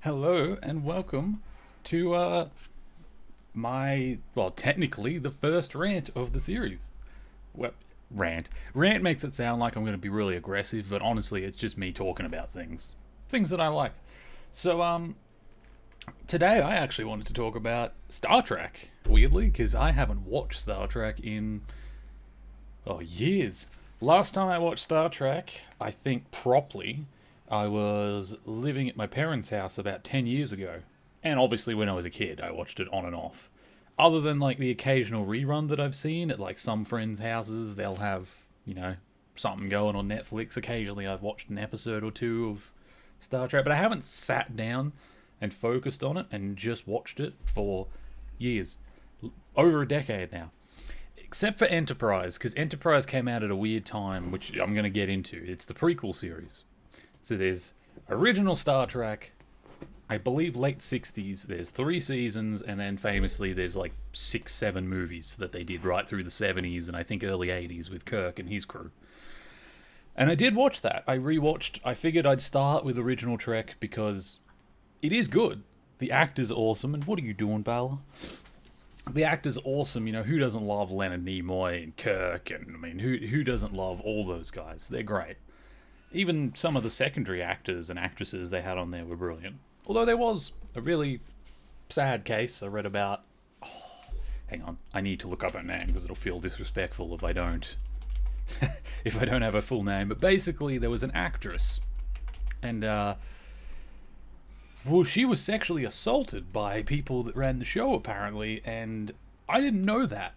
Hello and welcome to technically the first rant of the series. Well, rant makes it sound like I'm going to be really aggressive, but honestly, it's just me talking about things that I like. So today I actually wanted to talk about Star Trek. Weirdly, because I haven't watched Star Trek in years. Last time I watched Star Trek, I think properly, I was living at my parents' house about 10 years ago. And obviously, when I was a kid, I watched it on and off. Other than like the occasional rerun that I've seen at like some friends' houses, they'll have, you know, something going on Netflix. Occasionally, I've watched an episode or two of Star Trek, but I haven't sat down and focused on it and just watched it for years. Over a decade now. Except for Enterprise, because Enterprise came out at a weird time, which I'm going to get into. It's the prequel series. So there's original Star Trek, I believe late 60s, there's 3 seasons, and then famously there's like 6, 7 movies that they did right through the 70s and I think early 80s with Kirk and his crew. And I did watch that. I figured I'd start with original Trek because it is good. The actor's awesome, and what are you doing, Bala? The actor's awesome, who doesn't love Leonard Nimoy and Kirk, and I mean, who doesn't love all those guys? They're great. Even some of the secondary actors and actresses they had on there were brilliant. Although there was a really sad case I read about. Hang on, I need to look up her name because it'll feel disrespectful if I don't. If I don't have her full name. But basically, there was an actress, and she was sexually assaulted by people that ran the show apparently, and I didn't know that.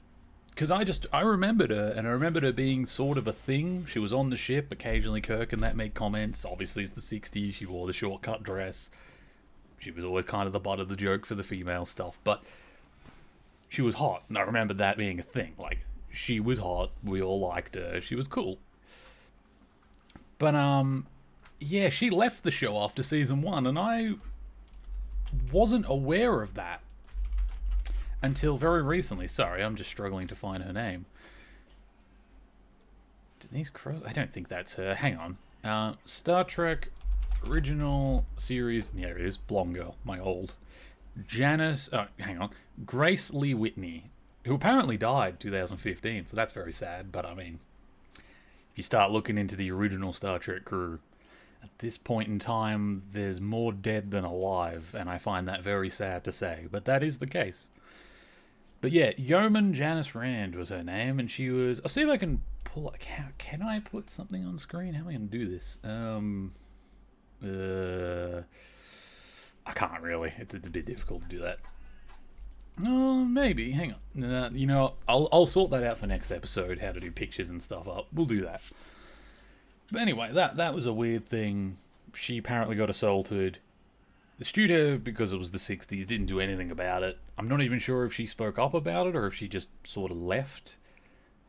Because I remembered her, and I remembered her being sort of a thing. She was on the ship, occasionally Kirk and that made comments. Obviously, it's the 60s, she wore the short-cut dress. She was always kind of the butt of the joke for the female stuff, but she was hot, and I remembered that being a thing. Like, she was hot, we all liked her, she was cool. But, yeah, she left the show after season 1, and I wasn't aware of that until very recently. Sorry, I'm just struggling to find her name. Denise Cross? I don't think that's her. Hang on. Star Trek original series. Yeah, it is. Blonde girl. My old. Janice. Hang on. Grace Lee Whitney, who apparently died 2015, so that's very sad. But I mean, if you start looking into the original Star Trek crew, at this point in time, there's more dead than alive, and I find that very sad to say, but that is the case. But yeah, Yeoman Janice Rand was her name, and she was. I'll see if I can pull. Can I put something on screen? How am I going to do this? I can't really. It's a bit difficult to do that. Maybe. Hang on. I'll sort that out for next episode. How to do pictures and stuff up. We'll do that. But anyway, that was a weird thing. She apparently got assaulted. The studio, because it was the 60s, didn't do anything about it. I'm not even sure if she spoke up about it or if she just sort of left.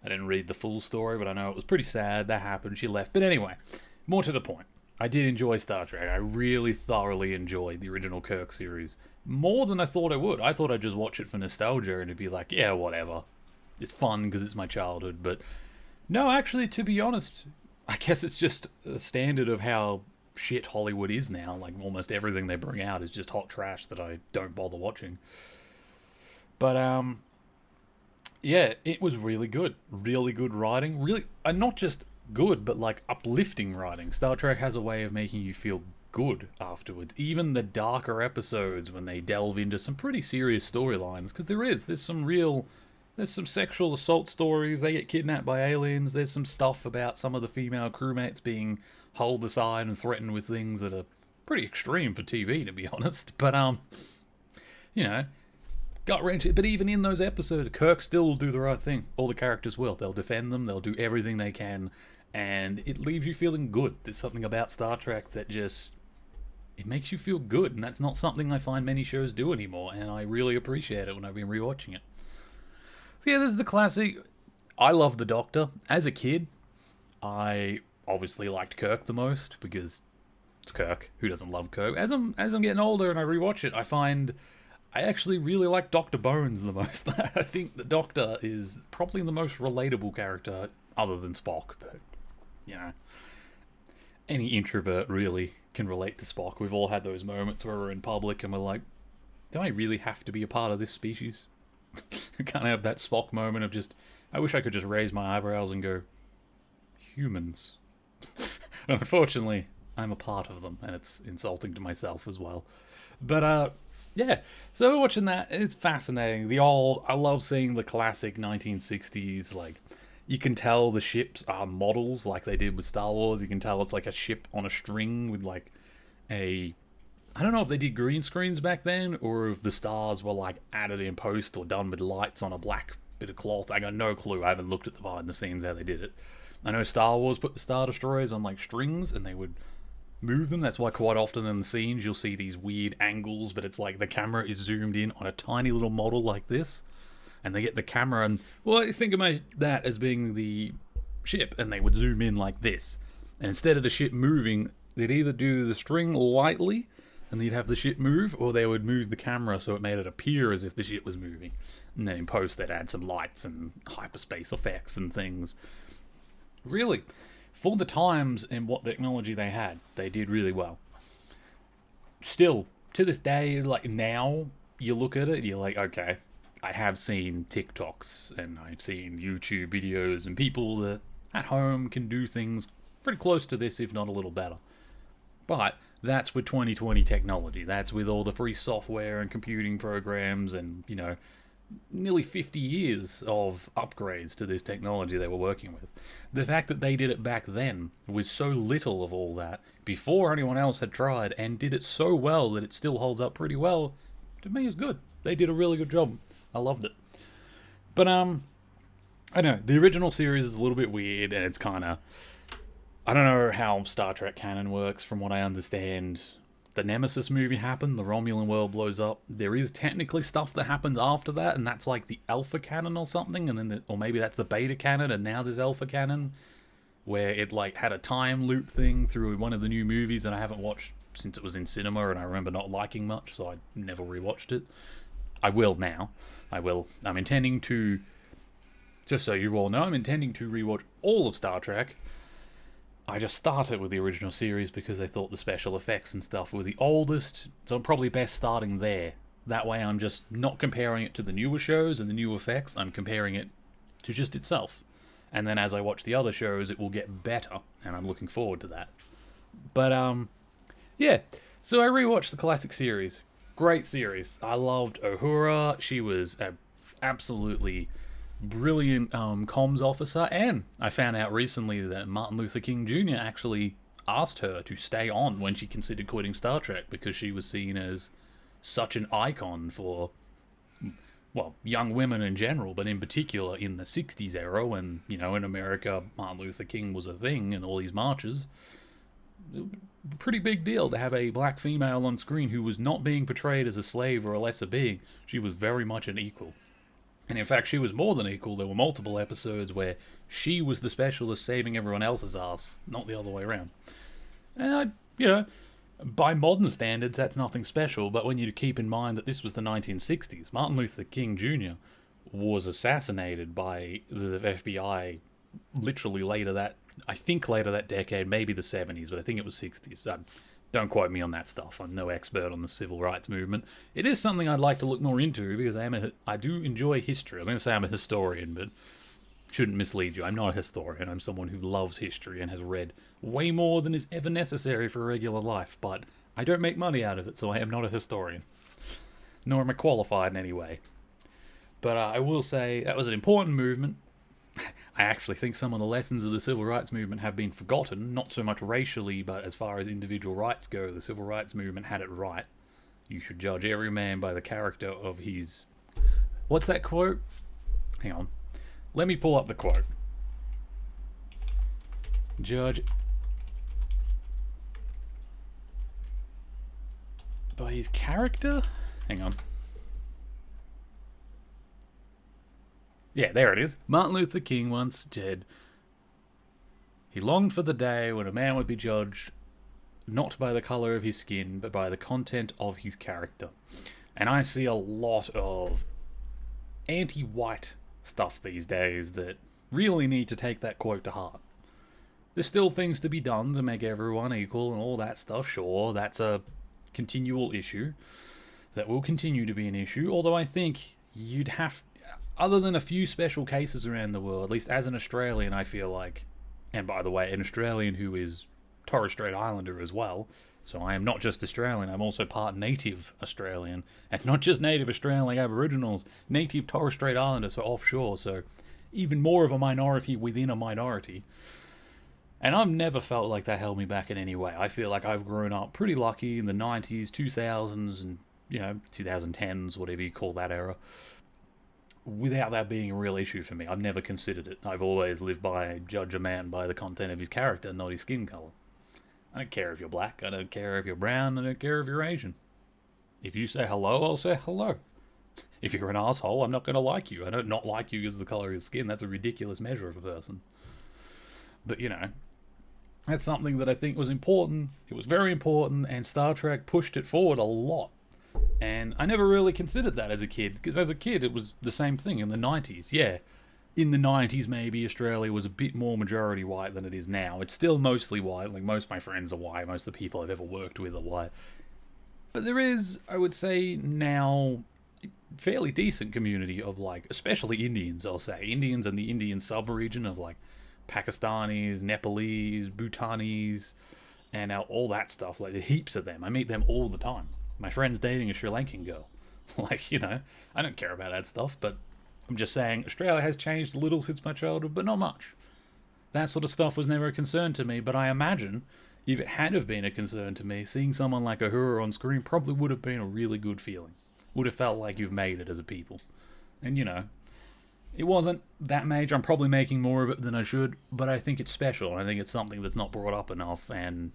I didn't read the full story, but I know it was pretty sad. That happened. She left. But anyway, more to the point. I did enjoy Star Trek. I really thoroughly enjoyed the original Kirk series. More than I thought I would. I thought I'd just watch it for nostalgia and it'd be like, yeah, whatever. It's fun because it's my childhood. But no, actually, to be honest, I guess it's just a standard of how shit Hollywood is now. Like, almost everything they bring out is just hot trash that I don't bother watching. But yeah, it was really good writing. Really, and not just good, but like uplifting writing. Star Trek has a way of making you feel good afterwards. Even the darker episodes when they delve into some pretty serious storylines, because there's some sexual assault stories. They get kidnapped by aliens. There's some stuff about some of the female crewmates being hauled aside and threatened with things that are pretty extreme for TV, to be honest. But gut wrenching. But even in those episodes, Kirk still will do the right thing. All the characters will. They'll defend them. They'll do everything they can, and it leaves you feeling good. There's something about Star Trek that just it makes you feel good, and that's not something I find many shows do anymore. And I really appreciate it when I've been rewatching it. So yeah, this is the classic. I love the Doctor. As a kid, I obviously liked Kirk the most because it's Kirk. Who doesn't love Kirk? As I'm getting older and I rewatch it, I find I actually really like Dr. Bones the most. I think the Doctor is probably the most relatable character other than Spock, but any introvert really can relate to Spock. We've all had those moments where we're in public and we're like, do I really have to be a part of this species? You can't have that Spock moment of just, I wish I could just raise my eyebrows and go, humans. And unfortunately, I'm a part of them, and it's insulting to myself as well. But, yeah, so watching that, it's fascinating. I love seeing the classic 1960s, like, you can tell the ships are models like they did with Star Wars. You can tell it's like a ship on a string with like I don't know if they did green screens back then or if the stars were like added in post or done with lights on a black bit of cloth. I got no clue. I haven't looked at the behind the scenes how they did it. I know Star Wars put the Star Destroyers on like strings and they would move them. That's why quite often in the scenes you'll see these weird angles, but it's like the camera is zoomed in on a tiny little model like this. And they get the camera and, well, think about that as being the ship, and they would zoom in like this. And instead of the ship moving, they'd either do the string lightly, and they'd have the ship move, or they would move the camera so it made it appear as if the ship was moving. And then in post, they'd add some lights and hyperspace effects and things. Really, for the times and what technology they had, they did really well. Still, to this day, like now, you look at it, you're like, okay, I have seen TikToks and I've seen YouTube videos and people that at home can do things pretty close to this, if not a little better. But that's with 2020 technology. That's with all the free software and computing programs and, nearly 50 years of upgrades to this technology they were working with. The fact that they did it back then with so little of all that before anyone else had tried and did it so well that it still holds up pretty well, to me is good. They did a really good job. I loved it. But, I don't know, the original series is a little bit weird, and it's kind of, I don't know how Star Trek canon works. From what I understand, the Nemesis movie happened, the Romulan world blows up. There is technically stuff that happens after that, and that's like the Alpha canon or something, and then, or maybe that's the Beta canon, and now there's Alpha canon, where it like had a time loop thing through one of the new movies that I haven't watched since it was in cinema, and I remember not liking much, so I never rewatched it. I will now. I will. I'm intending to, just so you all know, I'm intending to rewatch all of Star Trek. I just started with the original series because I thought the special effects and stuff were the oldest, so I'm probably best starting there. That way I'm just not comparing it to the newer shows and the new effects, I'm comparing it to just itself. And then as I watch the other shows, it will get better, and I'm looking forward to that. But, yeah. So I rewatched the classic series. Great series. I loved Uhura. She was an absolutely brilliant comms officer, and I found out recently that Martin Luther King Jr. actually asked her to stay on when she considered quitting Star Trek because she was seen as such an icon for, well, young women in general, but in particular in the 60s era when, in America, Martin Luther King was a thing and all these marches. Pretty big deal to have a black female on screen who was not being portrayed as a slave or a lesser being. She was very much an equal. And in fact, she was more than equal. There were multiple episodes where she was the specialist saving everyone else's ass, not the other way around. And, by modern standards, that's nothing special, but when you keep in mind that this was the 1960s, Martin Luther King Jr. was assassinated by the FBI literally later that decade, maybe the 70s, but I think it was 60s. Don't quote me on that stuff. I'm no expert on the civil rights movement. It is something I'd like to look more into because I do enjoy history. I was going to say I'm a historian, but shouldn't mislead you. I'm not a historian. I'm someone who loves history and has read way more than is ever necessary for regular life, but I don't make money out of it, so I am not a historian. Nor am I qualified in any way. But I will say that was an important movement. I actually think some of the lessons of the civil rights movement have been forgotten, not so much racially, but as far as individual rights go, the civil rights movement had it right. You should judge every man by the character of his... What's that quote? Hang on. Let me pull up the quote. Judge by his character? Hang on. Yeah, there it is. Martin Luther King once said, he longed for the day when a man would be judged not by the colour of his skin, but by the content of his character. And I see a lot of anti-white stuff these days that really need to take that quote to heart. There's still things to be done to make everyone equal and all that stuff. Sure, that's a continual issue. That will continue to be an issue. Although I think you'd have, other than a few special cases around the world, at least as an Australian, I feel like, and by the way, an Australian who is Torres Strait Islander as well. So I am not just Australian, I'm also part native Australian. And not just native Australian like Aboriginals, native Torres Strait Islanders, so offshore, so even more of a minority within a minority. And I've never felt like that held me back in any way. I feel like I've grown up pretty lucky in the 90s, 2000s, and, 2010s, whatever you call that era, without that being a real issue for me. I've never considered it. I've always lived by judge a man by the content of his character, not his skin colour. I don't care if you're black, I don't care if you're brown, I don't care if you're Asian. If you say hello, I'll say hello. If you're an asshole, I'm not going to like you. I don't not like you because of the colour of your skin. That's a ridiculous measure of a person. But, that's something that I think was important. It was very important, and Star Trek pushed it forward a lot. And I never really considered that as a kid, because as a kid it was the same thing in the 90s. Yeah, in the 90s maybe Australia was a bit more majority white than it is now. It's still mostly white, like most of my friends are white, most of the people I've ever worked with are white. But there is, I would say now, a fairly decent community of, like, especially Indians, I'll say. Indians and the Indian sub-region of, like, Pakistanis, Nepalese, Bhutanese, and all that stuff. Like, there are heaps of them. I meet them all the time. My friend's dating a Sri Lankan girl. Like, I don't care about that stuff, but I'm just saying Australia has changed a little since my childhood, but not much. That sort of stuff was never a concern to me, but I imagine if it had have been a concern to me, seeing someone like Uhura on screen probably would have been a really good feeling. Would have felt like you've made it as a people. And, it wasn't that major. I'm probably making more of it than I should, but I think it's special. I think it's something that's not brought up enough, and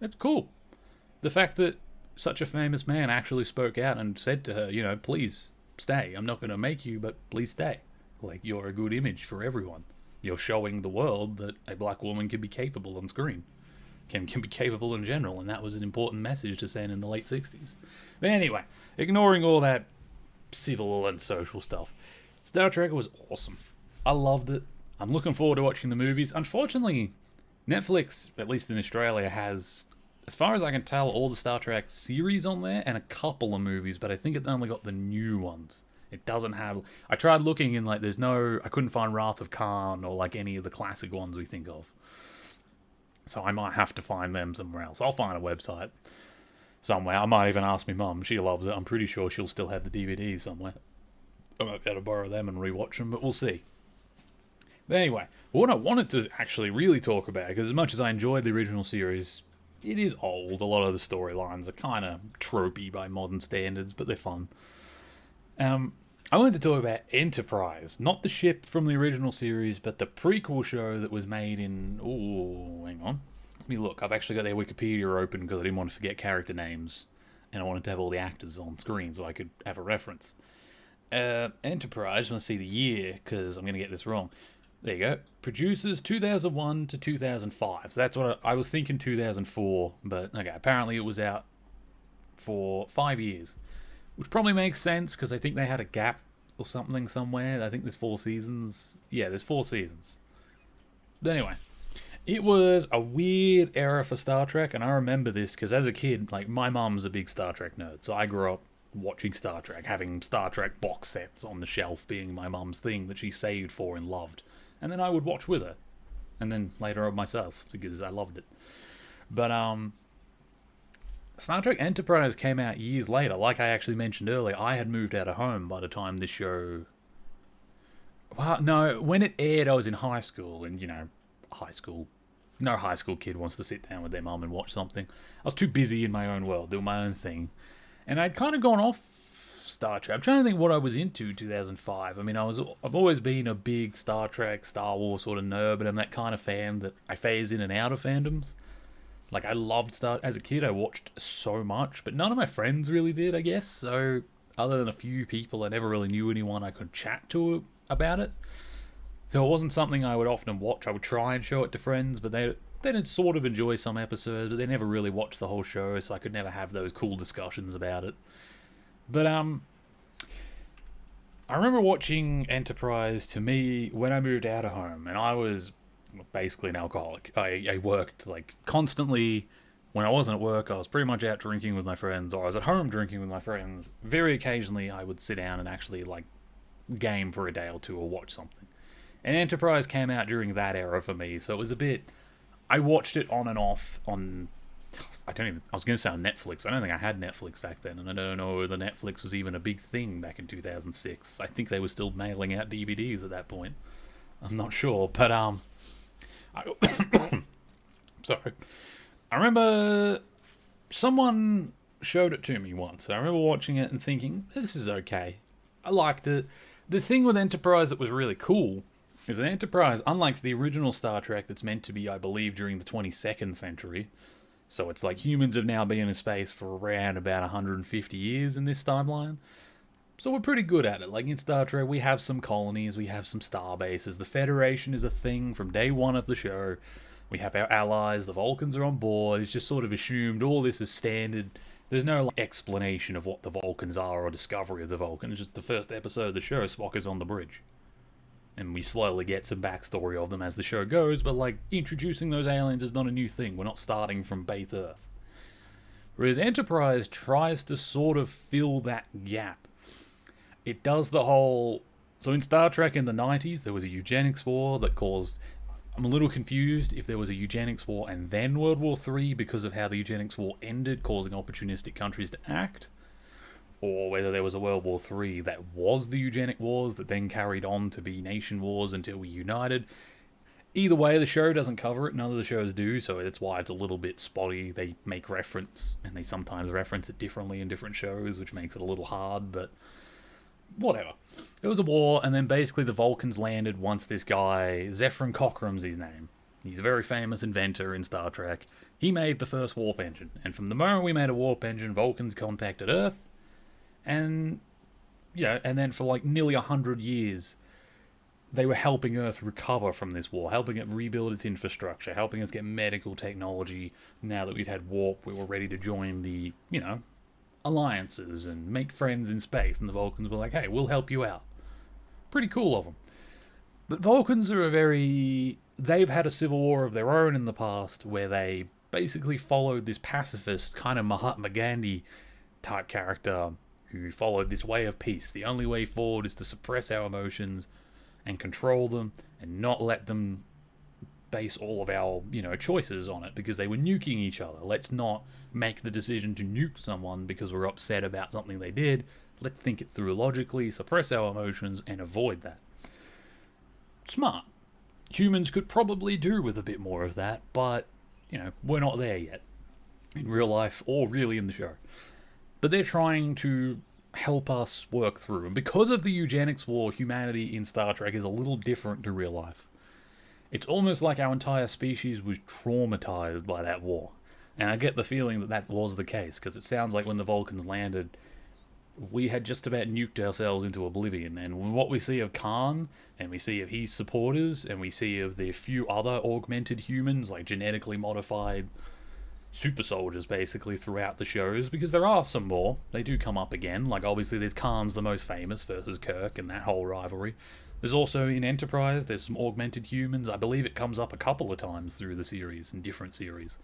it's cool. The fact that such a famous man actually spoke out and said to her, please stay. I'm not going to make you, but please stay. Like, you're a good image for everyone. You're showing the world that a black woman can be capable on screen. Can be capable in general, and that was an important message to send in the late 60s. But anyway, ignoring all that civil and social stuff, Star Trek was awesome. I loved it. I'm looking forward to watching the movies. Unfortunately, Netflix, at least in Australia, has, as far as I can tell, all the Star Trek series on there and a couple of movies, but I think it's only got the new ones. It doesn't have... I tried looking and, like, I couldn't find Wrath of Khan or, like, any of the classic ones we think of. So I might have to find them somewhere else. I'll find a website somewhere. I might even ask my mum. She loves it. I'm pretty sure she'll still have the DVDs somewhere. I might be able to borrow them and rewatch them, but we'll see. But anyway, what I wanted to actually really talk about, because as much as I enjoyed the original series, it is old. A lot of the storylines are kind of tropey by modern standards, but they're fun. I wanted to talk about Enterprise, not the ship from the original series, but the prequel show that was made in... Oh, hang on. Let me look. I've actually got their Wikipedia open because I didn't want to forget character names, and I wanted to have all the actors on screen so I could have a reference. Enterprise, I want to see the year, because I'm going to get this wrong. There you go. Producers 2001 to 2005. So that's what I was thinking 2004, but okay, apparently it was out for 5 years. Which probably makes sense, because I think they had a gap or something somewhere. I think there's 4 seasons. Yeah, there's 4 seasons. But anyway, it was a weird era for Star Trek, and I remember this because as a kid, like, my mum's a big Star Trek nerd, so I grew up watching Star Trek, having Star Trek box sets on the shelf being my mum's thing that she saved for and loved. And then I would watch with her. And then later on myself, because I loved it. But, Star Trek Enterprise came out years later. Like I actually mentioned earlier, I had moved out of home by the time this show... Well, no, when it aired, I was in high school. And, high school... No high school kid wants to sit down with their mum and watch something. I was too busy in my own world, doing my own thing. And I'd kind of gone off Star Trek. I'm trying to think what I was into 2005. I mean, I've always been a big Star Trek, Star Wars sort of nerd, but I'm that kind of fan that I phase in and out of fandoms. Like, I loved as a kid, I watched so much, but none of my friends really did, I guess. So, other than a few people, I never really knew anyone I could chat to about it. So it wasn't something I would often watch. I would try and show it to friends, but they'd sort of enjoy some episodes, but they never really watched the whole show, so I could never have those cool discussions about it. But, I remember watching Enterprise, to me, when I moved out of home, and I was basically an alcoholic. I worked like constantly. When I wasn't at work, I was pretty much out drinking with my friends, or I was at home drinking with my friends. Very occasionally, I would sit down and actually like game for a day or two or watch something. And Enterprise came out during that era for me, so it was a bit. I watched it on and off on. I was going to say on Netflix. I don't think I had Netflix back then, and I don't know whether Netflix was even a big thing back in 2006. I think they were still mailing out DVDs at that point. I'm not sure, but I, sorry. I remember someone showed it to me once. I remember watching it and thinking, this is okay. I liked it. The thing with Enterprise that was really cool is that Enterprise, unlike the original Star Trek that's meant to be, I believe, during the 22nd century, so it's like humans have now been in space for around about 150 years in this timeline. So we're pretty good at it. Like in Star Trek, we have some colonies, we have some star bases. The Federation is a thing from day one of the show. We have our allies, the Vulcans are on board. It's just sort of assumed all this is standard. There's no explanation of what the Vulcans are or discovery of the Vulcans. It's just the first episode of the show, Spock is on the bridge. And we slowly get some backstory of them as the show goes, but like introducing those aliens is not a new thing. We're not starting from base Earth. Whereas Enterprise tries to sort of fill that gap. It does the whole... So in Star Trek in the 90s, there was a eugenics war that caused... I'm a little confused if there was a eugenics war and then World War III because of how the eugenics war ended, causing opportunistic countries to act. Or whether there was a World War III that was the eugenic wars that then carried on to be nation wars until we united. Either way, the show doesn't cover it. None of the shows do, so that's why it's a little bit spotty. They make reference, and they sometimes reference it differently in different shows, which makes it a little hard, but whatever. There was a war, and then basically the Vulcans landed once this guy, Zefram Cochrane's his name. He's a very famous inventor in Star Trek. He made the first warp engine, and from the moment we made a warp engine, Vulcans contacted Earth, and then for like nearly 100 years, they were helping Earth recover from this war, helping it rebuild its infrastructure, helping us get medical technology. Now that we'd had warp, we were ready to join the, alliances and make friends in space. And the Vulcans were like, hey, we'll help you out. Pretty cool of them. But Vulcans are they've had a civil war of their own in the past where they basically followed this pacifist kind of Mahatma Gandhi type character who followed this way of peace. The only way forward is to suppress our emotions and control them and not let them base all of our, choices on it because they were nuking each other. Let's not make the decision to nuke someone because we're upset about something they did. Let's think it through logically, suppress our emotions, and avoid that. Smart. Humans could probably do with a bit more of that, but, we're not there yet. In real life, or really in the show. But they're trying to help us work through. And because of the eugenics war, humanity in Star Trek is a little different to real life. It's almost like our entire species was traumatized by that war. And I get the feeling that that was the case, because it sounds like when the Vulcans landed, we had just about nuked ourselves into oblivion. And what we see of Khan, and we see of his supporters, and we see of the few other augmented humans, like genetically modified super soldiers basically throughout the shows, because there are some more. They do come up again. Like obviously there's Khan's the most famous versus Kirk and that whole rivalry. There's also in Enterprise, there's some augmented humans. I believe it comes up a couple of times through the series, in different series.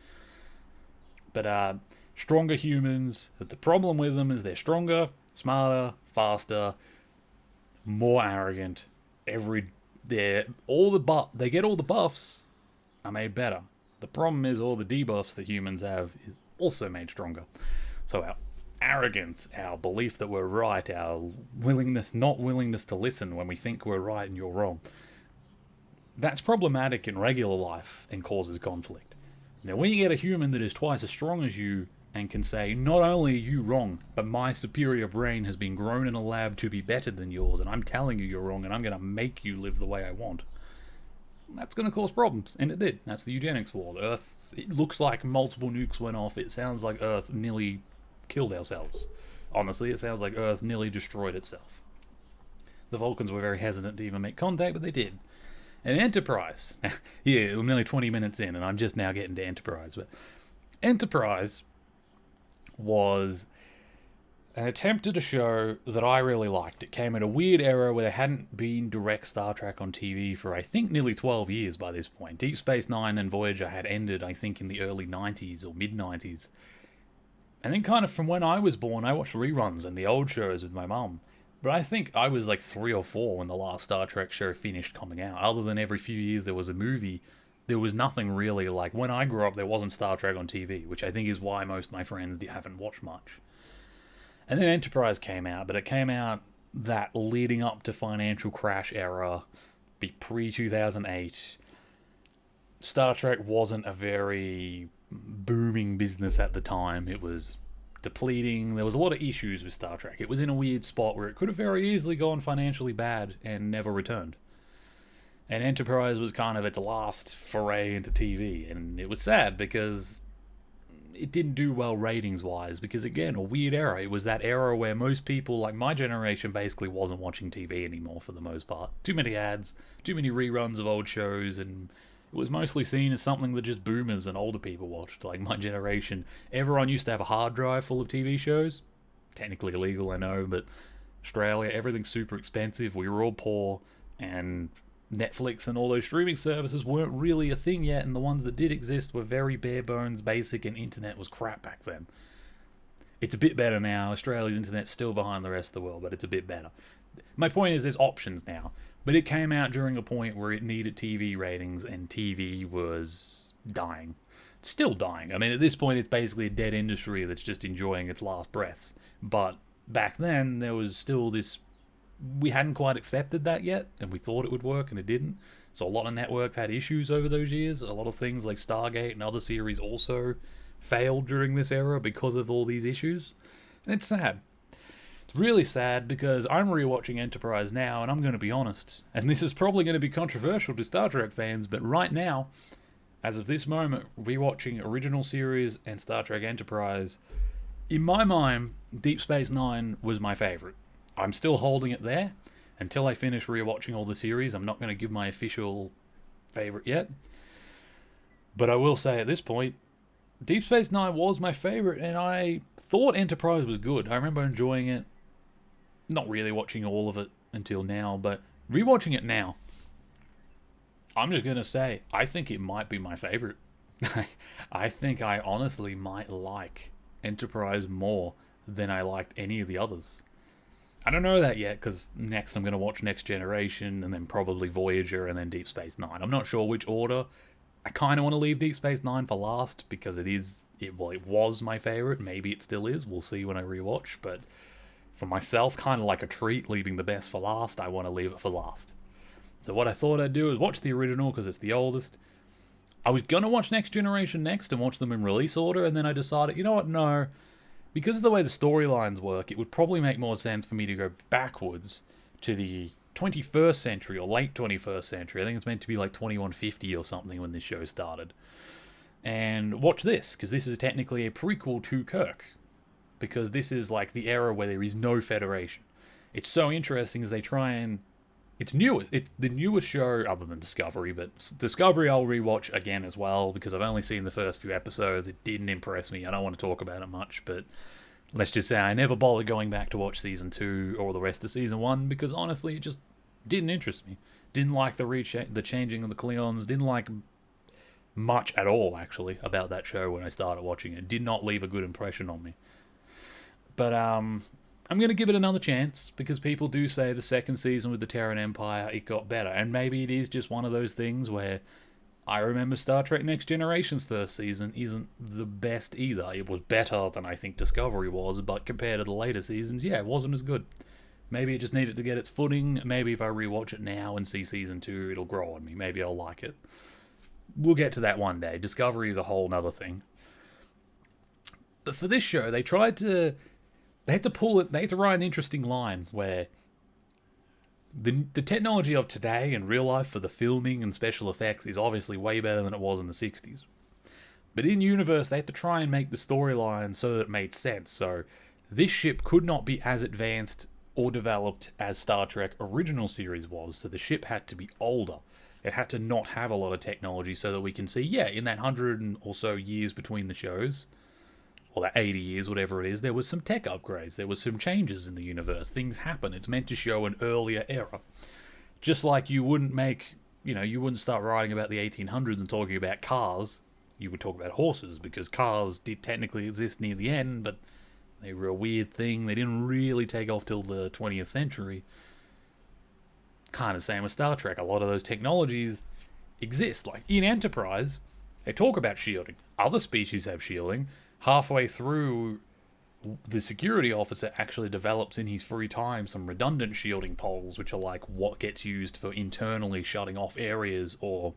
But stronger humans, the problem with them is they're stronger, smarter, faster, more arrogant. They get all the buffs are made better. The problem is all the debuffs that humans have is also made stronger. So our arrogance, our belief that we're right, our not willingness to listen when we think we're right and you're wrong, that's problematic in regular life and causes conflict. Now when you get a human that is twice as strong as you and can say, not only are you wrong, but my superior brain has been grown in a lab to be better than yours, and I'm telling you you're wrong, and I'm going to make you live the way I want, that's going to cause problems, and it did. That's the eugenics war. Earth, it looks like multiple nukes went off. It sounds like Earth nearly killed ourselves. Honestly, it sounds like Earth nearly destroyed itself. The Vulcans were very hesitant to even make contact, but they did. And Enterprise, yeah, we're nearly 20 minutes in, and I'm just now getting to Enterprise. But Enterprise was an attempt at a show that I really liked. It came at a weird era where there hadn't been direct Star Trek on TV for, I think, nearly 12 years by this point. Deep Space Nine and Voyager had ended, I think, in the early 90s or mid 90s. And then, kind of from when I was born, I watched reruns and the old shows with my mum. But I think I was like 3 or 4 when the last Star Trek show finished coming out. Other than every few years there was a movie, there was nothing really like. When I grew up, there wasn't Star Trek on TV, which I think is why most of my friends haven't watched much. And then Enterprise came out, but it came out that leading up to financial crash era, be pre 2008. Star Trek wasn't a very booming business at the time. It was depleting. There was a lot of issues with Star Trek. It was in a weird spot where it could have very easily gone financially bad and never returned. And Enterprise was kind of its last foray into TV, and it was sad because it didn't do well ratings wise, because again, a weird era. It was that era where most people, like my generation, basically wasn't watching TV anymore for the most part. Too many ads, too many reruns of old shows, and it was mostly seen as something that just boomers and older people watched. Like my generation, everyone used to have a hard drive full of TV shows. Technically illegal, I know, but Australia, everything's super expensive. We were all poor, and Netflix and all those streaming services weren't really a thing yet, and the ones that did exist were very bare bones, basic, and internet was crap back then. It's a bit better now. Australia's internet's still behind the rest of the world, but it's a bit better. My point is there's options now, but it came out during a point where it needed TV ratings, and TV was dying. Still dying. I mean, at this point, it's basically a dead industry that's just enjoying its last breaths. But back then, there was still this. We hadn't quite accepted that yet, and we thought it would work, and it didn't. So a lot of networks had issues over those years. A lot of things like Stargate and other series also failed during this era because of all these issues. And it's sad. It's really sad because I'm rewatching Enterprise now, and I'm going to be honest, and this is probably going to be controversial to Star Trek fans, but right now, as of this moment, rewatching original series and Star Trek Enterprise, in my mind, Deep Space Nine was my favorite. I'm still holding it there until I finish rewatching all the series. I'm not going to give my official favorite yet. But I will say at this point, Deep Space Nine was my favorite, and I thought Enterprise was good. I remember enjoying it. Not really watching all of it until now, but rewatching it now, I'm just going to say, I think it might be my favorite. I think I honestly might like Enterprise more than I liked any of the others. I don't know that yet, because next I'm going to watch Next Generation, and then probably Voyager, and then Deep Space Nine. I'm not sure which order. I kind of want to leave Deep Space Nine for last, because it was my favourite. Maybe it still is. We'll see when I rewatch, but for myself, kind of like a treat, leaving the best for last, I want to leave it for last. So what I thought I'd do is watch the original, because it's the oldest. I was going to watch Next Generation next, and watch them in release order, and then I decided, you know what, no. Because of the way the storylines work, it would probably make more sense for me to go backwards to the 21st century or late 21st century. I think it's meant to be like 2150 or something when this show started. And watch this, because this is technically a prequel to Kirk. Because this is like the era where there is no Federation. It's so interesting as they try and... It's new. It's the newest show, other than Discovery, but Discovery I'll rewatch again as well, because I've only seen the first few episodes. It didn't impress me. I don't want to talk about it much, but let's just say I never bothered going back to watch Season 2 or the rest of Season 1, because honestly, it just didn't interest me. Didn't like the changing of the Klingons, didn't like much at all, actually, about that show when I started watching it. Did not leave a good impression on me. But, I'm going to give it another chance, because people do say the second season with the Terran Empire, it got better. And maybe it is just one of those things where I remember Star Trek Next Generation's first season isn't the best either. It was better than I think Discovery was, but compared to the later seasons, yeah, it wasn't as good. Maybe it just needed to get its footing. Maybe if I rewatch it now and see Season 2, it'll grow on me. Maybe I'll like it. We'll get to that one day. Discovery is a whole nother thing. But for this show, they tried to... They had to write an interesting line where the technology of today and real life for the filming and special effects is obviously way better than it was in the 60s. But in universe, they had to try and make the storyline so that it made sense. So this ship could not be as advanced or developed as Star Trek original series was. So the ship had to be older. It had to not have a lot of technology so that we can see, yeah, in that 100 or so years between the shows, or that 80 years, whatever it is, there was some tech upgrades. There was some changes in the universe. Things happen. It's meant to show an earlier era. Just like you wouldn't you wouldn't start writing about the 1800s and talking about cars. You would talk about horses, because cars did technically exist near the end, but they were a weird thing. They didn't really take off till the 20th century. Kind of same with Star Trek. A lot of those technologies exist. Like in Enterprise, they talk about shielding. Other species have shielding. Halfway through, the security officer actually develops in his free time some redundant shielding poles, which are like what gets used for internally shutting off areas or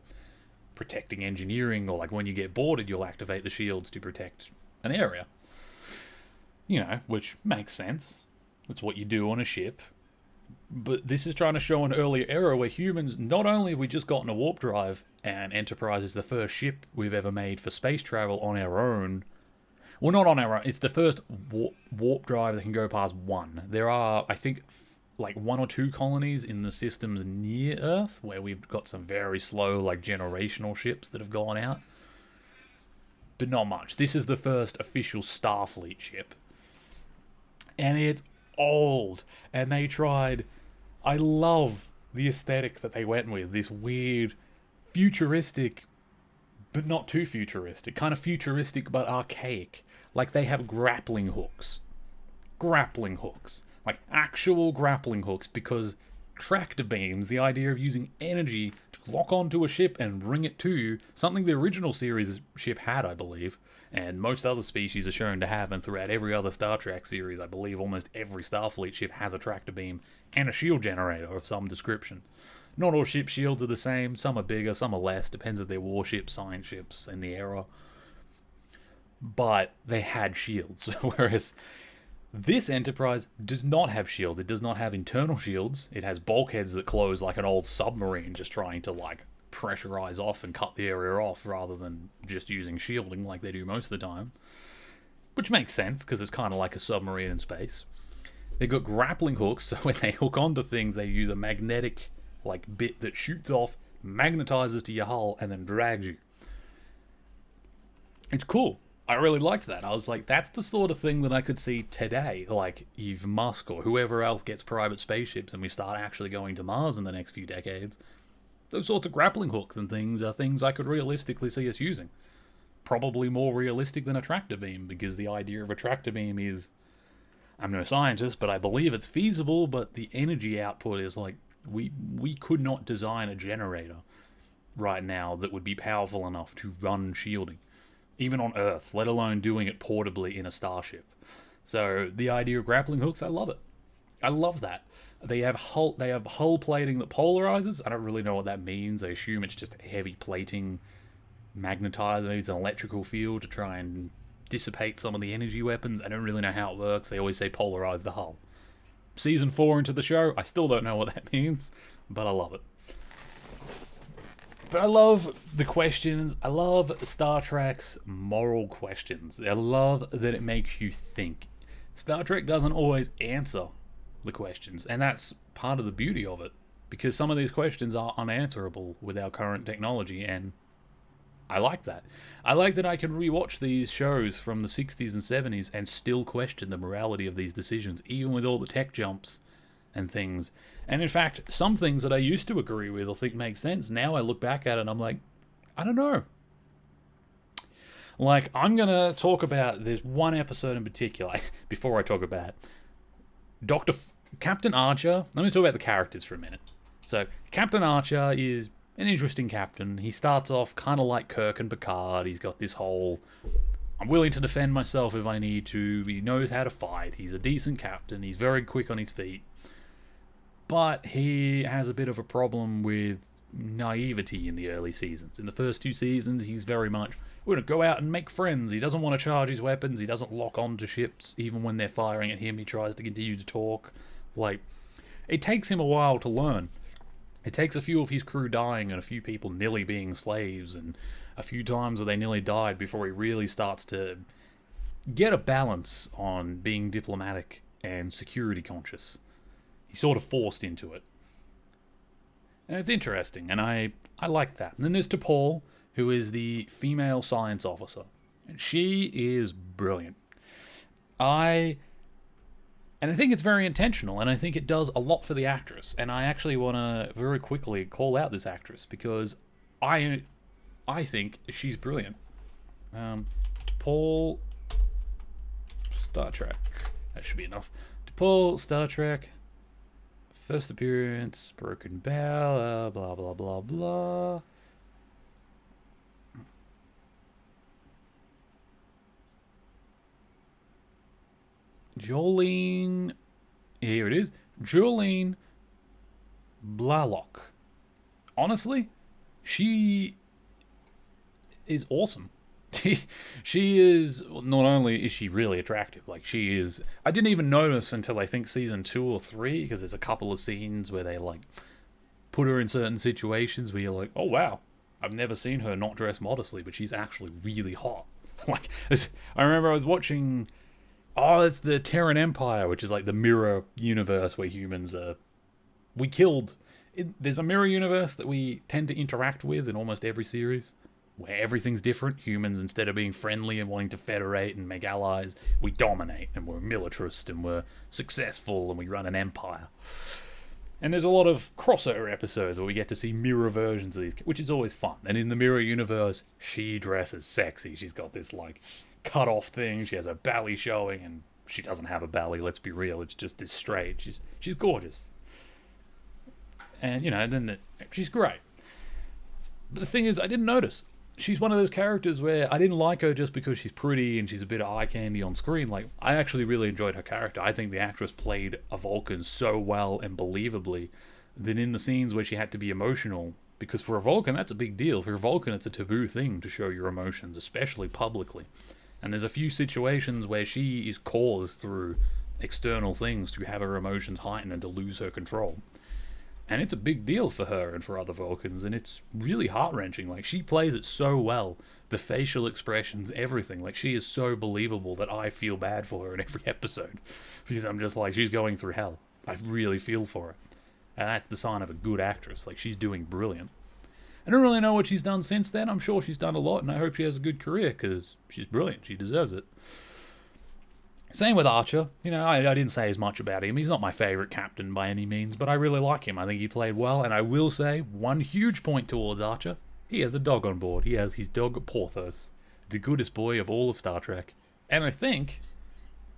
protecting engineering, or like when you get boarded, you'll activate the shields to protect an area. Which makes sense. That's what you do on a ship. But this is trying to show an earlier era where humans, not only have we just gotten a warp drive, and Enterprise is the first ship we've ever made for space travel on our own. Well, not on our own. It's the first warp drive that can go past one. There are, I think, like 1 or 2 colonies in the systems near Earth where we've got some very slow, like generational ships that have gone out. But not much. This is the first official Starfleet ship. And it's old. And they tried... I love the aesthetic that they went with. This weird, futuristic, but not too futuristic. Kind of futuristic, but archaic. Like, they have grappling hooks. Grappling hooks. Like, actual grappling hooks, because tractor beams, the idea of using energy to lock onto a ship and bring it to you, something the original series ship had, I believe, and most other species are shown to have, and throughout every other Star Trek series, I believe almost every Starfleet ship has a tractor beam and a shield generator of some description. Not all ship shields are the same. Some are bigger, some are less. Depends if they're warships, science ships, in the era. But they had shields, whereas this Enterprise does not have shields. It does not have internal shields. It has bulkheads that close like an old submarine, just trying to like pressurize off and cut the area off rather than just using shielding like they do most of the time. Which makes sense, because it's kind of like a submarine in space. They've got grappling hooks, so when they hook onto things, they use a magnetic like bit that shoots off, magnetizes to your hull, and then drags you. It's cool. I really liked that. I was like, that's the sort of thing that I could see today. Like, Elon Musk or whoever else gets private spaceships and we start actually going to Mars in the next few decades. Those sorts of grappling hooks and things are things I could realistically see us using. Probably more realistic than a tractor beam, because the idea of a tractor beam is... I'm no scientist, but I believe it's feasible, but the energy output is like... We could not design a generator right now that would be powerful enough to run shielding. Even on Earth, let alone doing it portably in a starship. So the idea of grappling hooks, I love it. I love that. They have hull plating that polarizes. I don't really know what that means. I assume it's just heavy plating magnetized. Maybe it's an electrical field to try and dissipate some of the energy weapons. I don't really know how it works. They always say polarize the hull. Season 4 into the show, I still don't know what that means, but I love it. But I love the questions. I love Star Trek's moral questions. I love that it makes you think. Star Trek doesn't always answer the questions, and that's part of the beauty of it, because some of these questions are unanswerable with our current technology, and I like that. I like that I can rewatch these shows from the 60s and 70s and still question the morality of these decisions, even with all the tech jumps and things. And in fact, some things that I used to agree with or think make sense, now I look back at it and I'm like, I don't know. Like, I'm going to talk about this one episode in particular, before I talk about Captain Archer. Let me talk about the characters for a minute. So, Captain Archer is an interesting captain. He starts off kind of like Kirk and Picard. He's got this whole, I'm willing to defend myself if I need to. He knows how to fight. He's a decent captain. He's very quick on his feet. But he has a bit of a problem with naivety in the early seasons. In the first 2 seasons, he's very much, we're going to go out and make friends. He doesn't want to charge his weapons. He doesn't lock onto ships. Even when they're firing at him, he tries to continue to talk. Like, it takes him a while to learn. It takes a few of his crew dying and a few people nearly being slaves and a few times where they nearly died before he really starts to get a balance on being diplomatic and security conscious. He's sort of forced into it. And it's interesting, and I like that. And then there's T'Pol, who is the female science officer. And she is brilliant. And I think it's very intentional, and I think it does a lot for the actress. And I actually want to very quickly call out this actress because I think she's brilliant. Paul, Star Trek. That should be enough. Paul, Star Trek. First appearance, broken bow, blah blah blah blah. Julian, here it is. Julian Blalock. Honestly, she is awesome. She is, not only is she really attractive, like she is, I didn't even notice until I think season 2 or 3, because there's a couple of scenes where they like put her in certain situations where you're like, oh wow, I've never seen her not dress modestly, but she's actually really hot. Like, I remember I was watching, it's the Terran Empire, which is like the mirror universe where humans are, there's a mirror universe that we tend to interact with in almost every series, where everything's different. Humans, instead of being friendly and wanting to federate and make allies, we dominate, and we're militarist, and we're successful, and we run an empire. And there's a lot of crossover episodes where we get to see mirror versions of these, which is always fun. And in the mirror universe, she dresses sexy. She's got this, like, cut-off thing. She has a belly showing, and she doesn't have a belly, let's be real. It's just this straight. She's gorgeous. And, she's great. But the thing is, I didn't notice. She's one of those characters where I didn't like her just because she's pretty and she's a bit of eye candy on screen. Like, I actually really enjoyed her character. I think the actress played a Vulcan so well and believably that in the scenes where she had to be emotional, because for a Vulcan, that's a big deal. For a Vulcan, it's a taboo thing to show your emotions, especially publicly. And there's a few situations where she is caused through external things to have her emotions heightened and to lose her control. And it's a big deal for her and for other Vulcans, and it's really heart-wrenching. Like, she plays it so well. The facial expressions, everything. Like, she is so believable that I feel bad for her in every episode. Because I'm just like, she's going through hell. I really feel for her. And that's the sign of a good actress. Like, she's doing brilliant. I don't really know what she's done since then. I'm sure she's done a lot, and I hope she has a good career, because she's brilliant. She deserves it. Same with Archer. I didn't say as much about him. He's not my favourite captain by any means, but I really like him. I think he played well, and I will say, one huge point towards Archer, he has a dog on board. He has his dog Porthos, the goodest boy of all of Star Trek. And I think,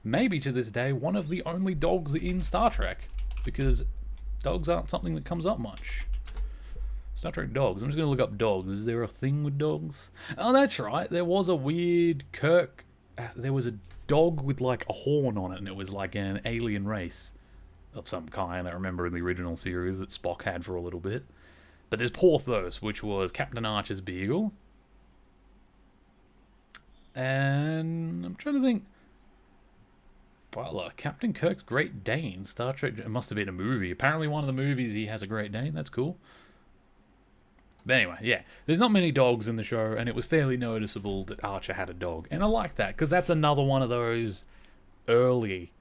maybe to this day, one of the only dogs in Star Trek, because dogs aren't something that comes up much. Star Trek dogs. I'm just going to look up dogs. Is there a thing with dogs? Oh, that's right. There was a weird Kirk. There was a dog with like a horn on it, and it was like an alien race of some kind. I remember in the original series that Spock had for a little bit. But there's Porthos, which was Captain Archer's beagle. And I'm trying to think. Well, Captain Kirk's Great Dane. Star Trek, it must have been a movie. Apparently one of the movies he has a Great Dane. That's cool. But anyway, yeah, there's not many dogs in the show, and it was fairly noticeable that Archer had a dog. And I like that, because that's another one of those early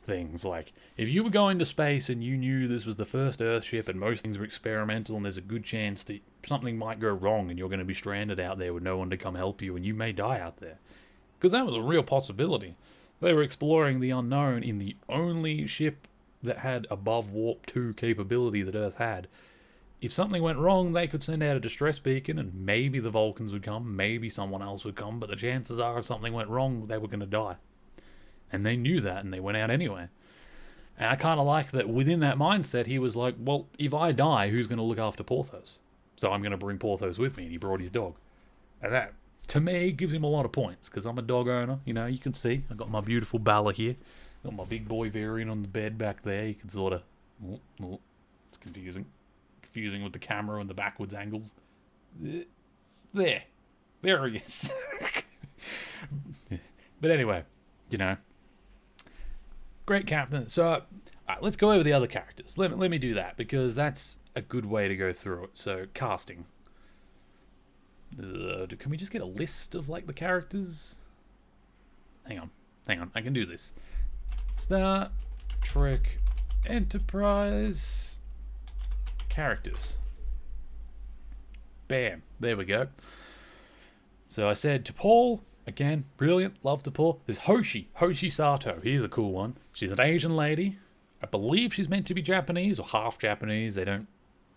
things. Like, if you were going to space and you knew this was the first Earth ship and most things were experimental and there's a good chance that something might go wrong and you're going to be stranded out there with no one to come help you and you may die out there. Because that was a real possibility. They were exploring the unknown in the only ship that had above warp 2 capability that Earth had. If something went wrong, they could send out a distress beacon and maybe the Vulcans would come, maybe someone else would come, but the chances are if something went wrong, they were going to die. And they knew that, and they went out anyway. And I kind of like that within that mindset, he was like, well, if I die, who's going to look after Porthos? So I'm going to bring Porthos with me, and he brought his dog. And that, to me, gives him a lot of points, because I'm a dog owner. You can see, I've got my beautiful Bala here. Got my big boy variant on the bed back there. You can sort of... it's confusing. Confusing with the camera and the backwards angles. There he is. But anyway, great captain. So let's go over the other characters. Let me do that, because that's a good way to go through it. So casting. Can we just get a list of like the characters? Hang on, I can do this. Star Trek Enterprise characters. Bam, there we go. So I said to Paul, Again, brilliant, love to pour. There's Hoshi Sato. Here's a cool one. She's an Asian lady. I believe she's meant to be Japanese or half Japanese. They don't,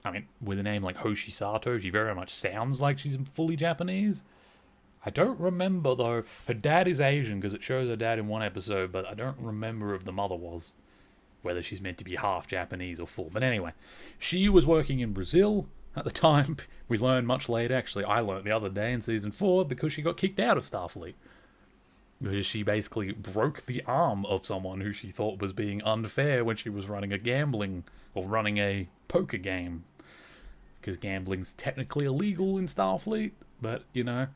I mean, with a name like Hoshi Sato, she very much sounds like she's fully Japanese. I don't remember, though. Her dad is Asian because it shows her dad in one episode, but I don't remember if the mother was. Whether she's meant to be half Japanese or full. But anyway, she was working in Brazil at the time. We learned much later. Actually, I learned the other day in season 4 because she got kicked out of Starfleet. Because she basically broke the arm of someone who she thought was being unfair when she was running a gambling or running a poker game. Because gambling's technically illegal in Starfleet, but, you know,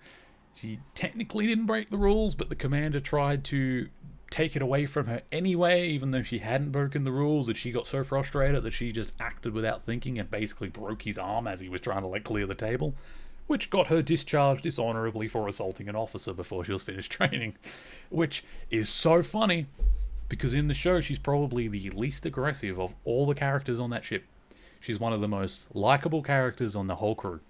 she technically didn't break the rules, but the commander tried to take it away from her anyway, even though she hadn't broken the rules, and she got so frustrated that she just acted without thinking and basically broke his arm as he was trying to, like, clear the table, which got her discharged dishonorably for assaulting an officer before she was finished training, which is so funny, because in the show she's probably the least aggressive of all the characters on that ship. She's one of the most likable characters on the whole crew.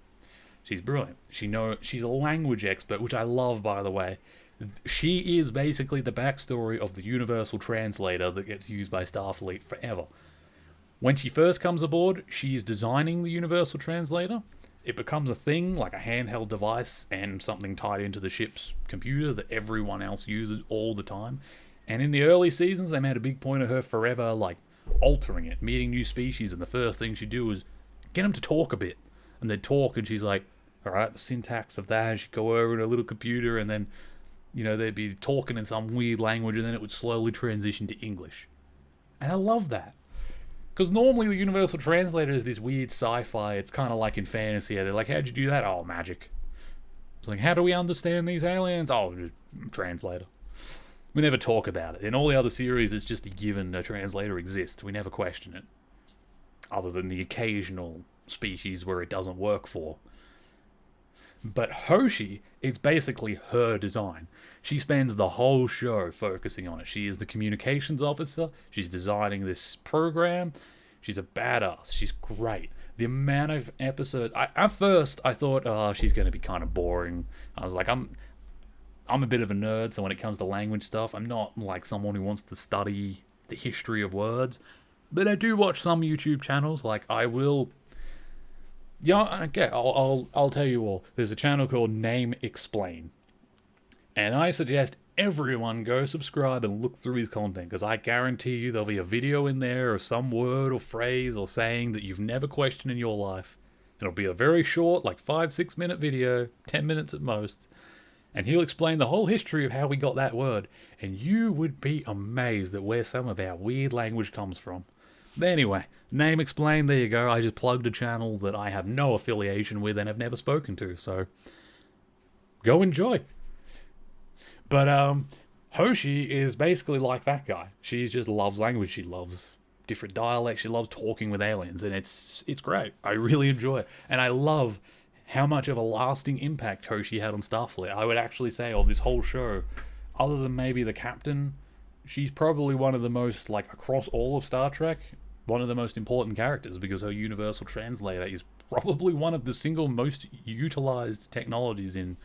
She's brilliant. She's a language expert, which I love, by the way. She is basically the backstory of the universal translator that gets used by Starfleet forever. When she first comes aboard, she is designing the universal translator. It becomes a thing, like a handheld device and something tied into the ship's computer that everyone else uses all the time. And in the early seasons, they made a big point of her forever, like, altering it, meeting new species, and the first thing she'd do was get them to talk a bit. And they'd talk, and she's like, alright, the syntax of that, and she'd go over in a little computer, and then, you know, they'd be talking in some weird language, and then it would slowly transition to English. And I love that. Because normally the Universal Translator is this weird sci-fi, it's kind of like in fantasy. They're like, how'd you do that? Oh, magic. It's like, how do we understand these aliens? Oh, just translator. We never talk about it. In all the other series, it's just a given a translator exists. We never question it. Other than the occasional species where it doesn't work for. But Hoshi is basically her design. She spends the whole show focusing on it. She is the communications officer. She's designing this program. She's a badass. She's great. The amount of episodes... At first, I thought, oh, she's going to be kind of boring. I was like, I'm a bit of a nerd, so when it comes to language stuff, I'm not like someone who wants to study the history of words. But I do watch some YouTube channels. Like, I will... Yeah, okay, I'll tell you all. There's a channel called Name Explain. And I suggest everyone go subscribe and look through his content, because I guarantee you there'll be a video in there of some word or phrase or saying that you've never questioned in your life. It'll be a very short, like 5-6 minute video, 10 minutes at most. And he'll explain the whole history of how we got that word. And you would be amazed at where some of our weird language comes from. But anyway, Name Explain, there you go. I just plugged a channel that I have no affiliation with and have never spoken to, so go enjoy. But Hoshi is basically like that guy. She just loves language. She loves different dialects. She loves talking with aliens, and it's great. I really enjoy it. And I love how much of a lasting impact Hoshi had on Starfleet. I would actually say of this whole show, other than maybe the captain, she's probably one of the most, like, across all of Star Trek, one of the most important characters, because her universal translator is probably one of the single most utilized technologies in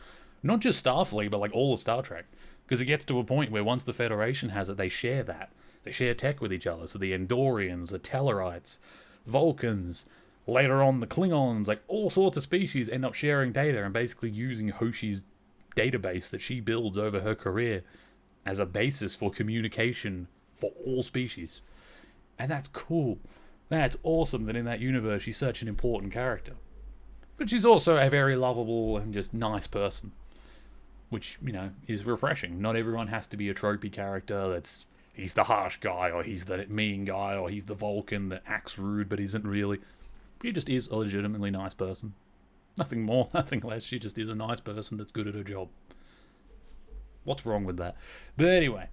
not just Starfleet, but like all of Star Trek. Because it gets to a point where once the Federation has it, they share that. They share tech with each other. So the Andorians, the Tellarites, Vulcans, later on the Klingons, like all sorts of species end up sharing data and basically using Hoshi's database that she builds over her career as a basis for communication for all species. And that's cool. That's awesome that in that universe she's such an important character. But she's also a very lovable and just nice person. Which, you know, is refreshing. Not everyone has to be a tropey character that's... he's the harsh guy, or he's the mean guy, or he's the Vulcan that acts rude but isn't really. She just is a legitimately nice person. Nothing more, nothing less. She just is a nice person that's good at her job. What's wrong with that? But anyway.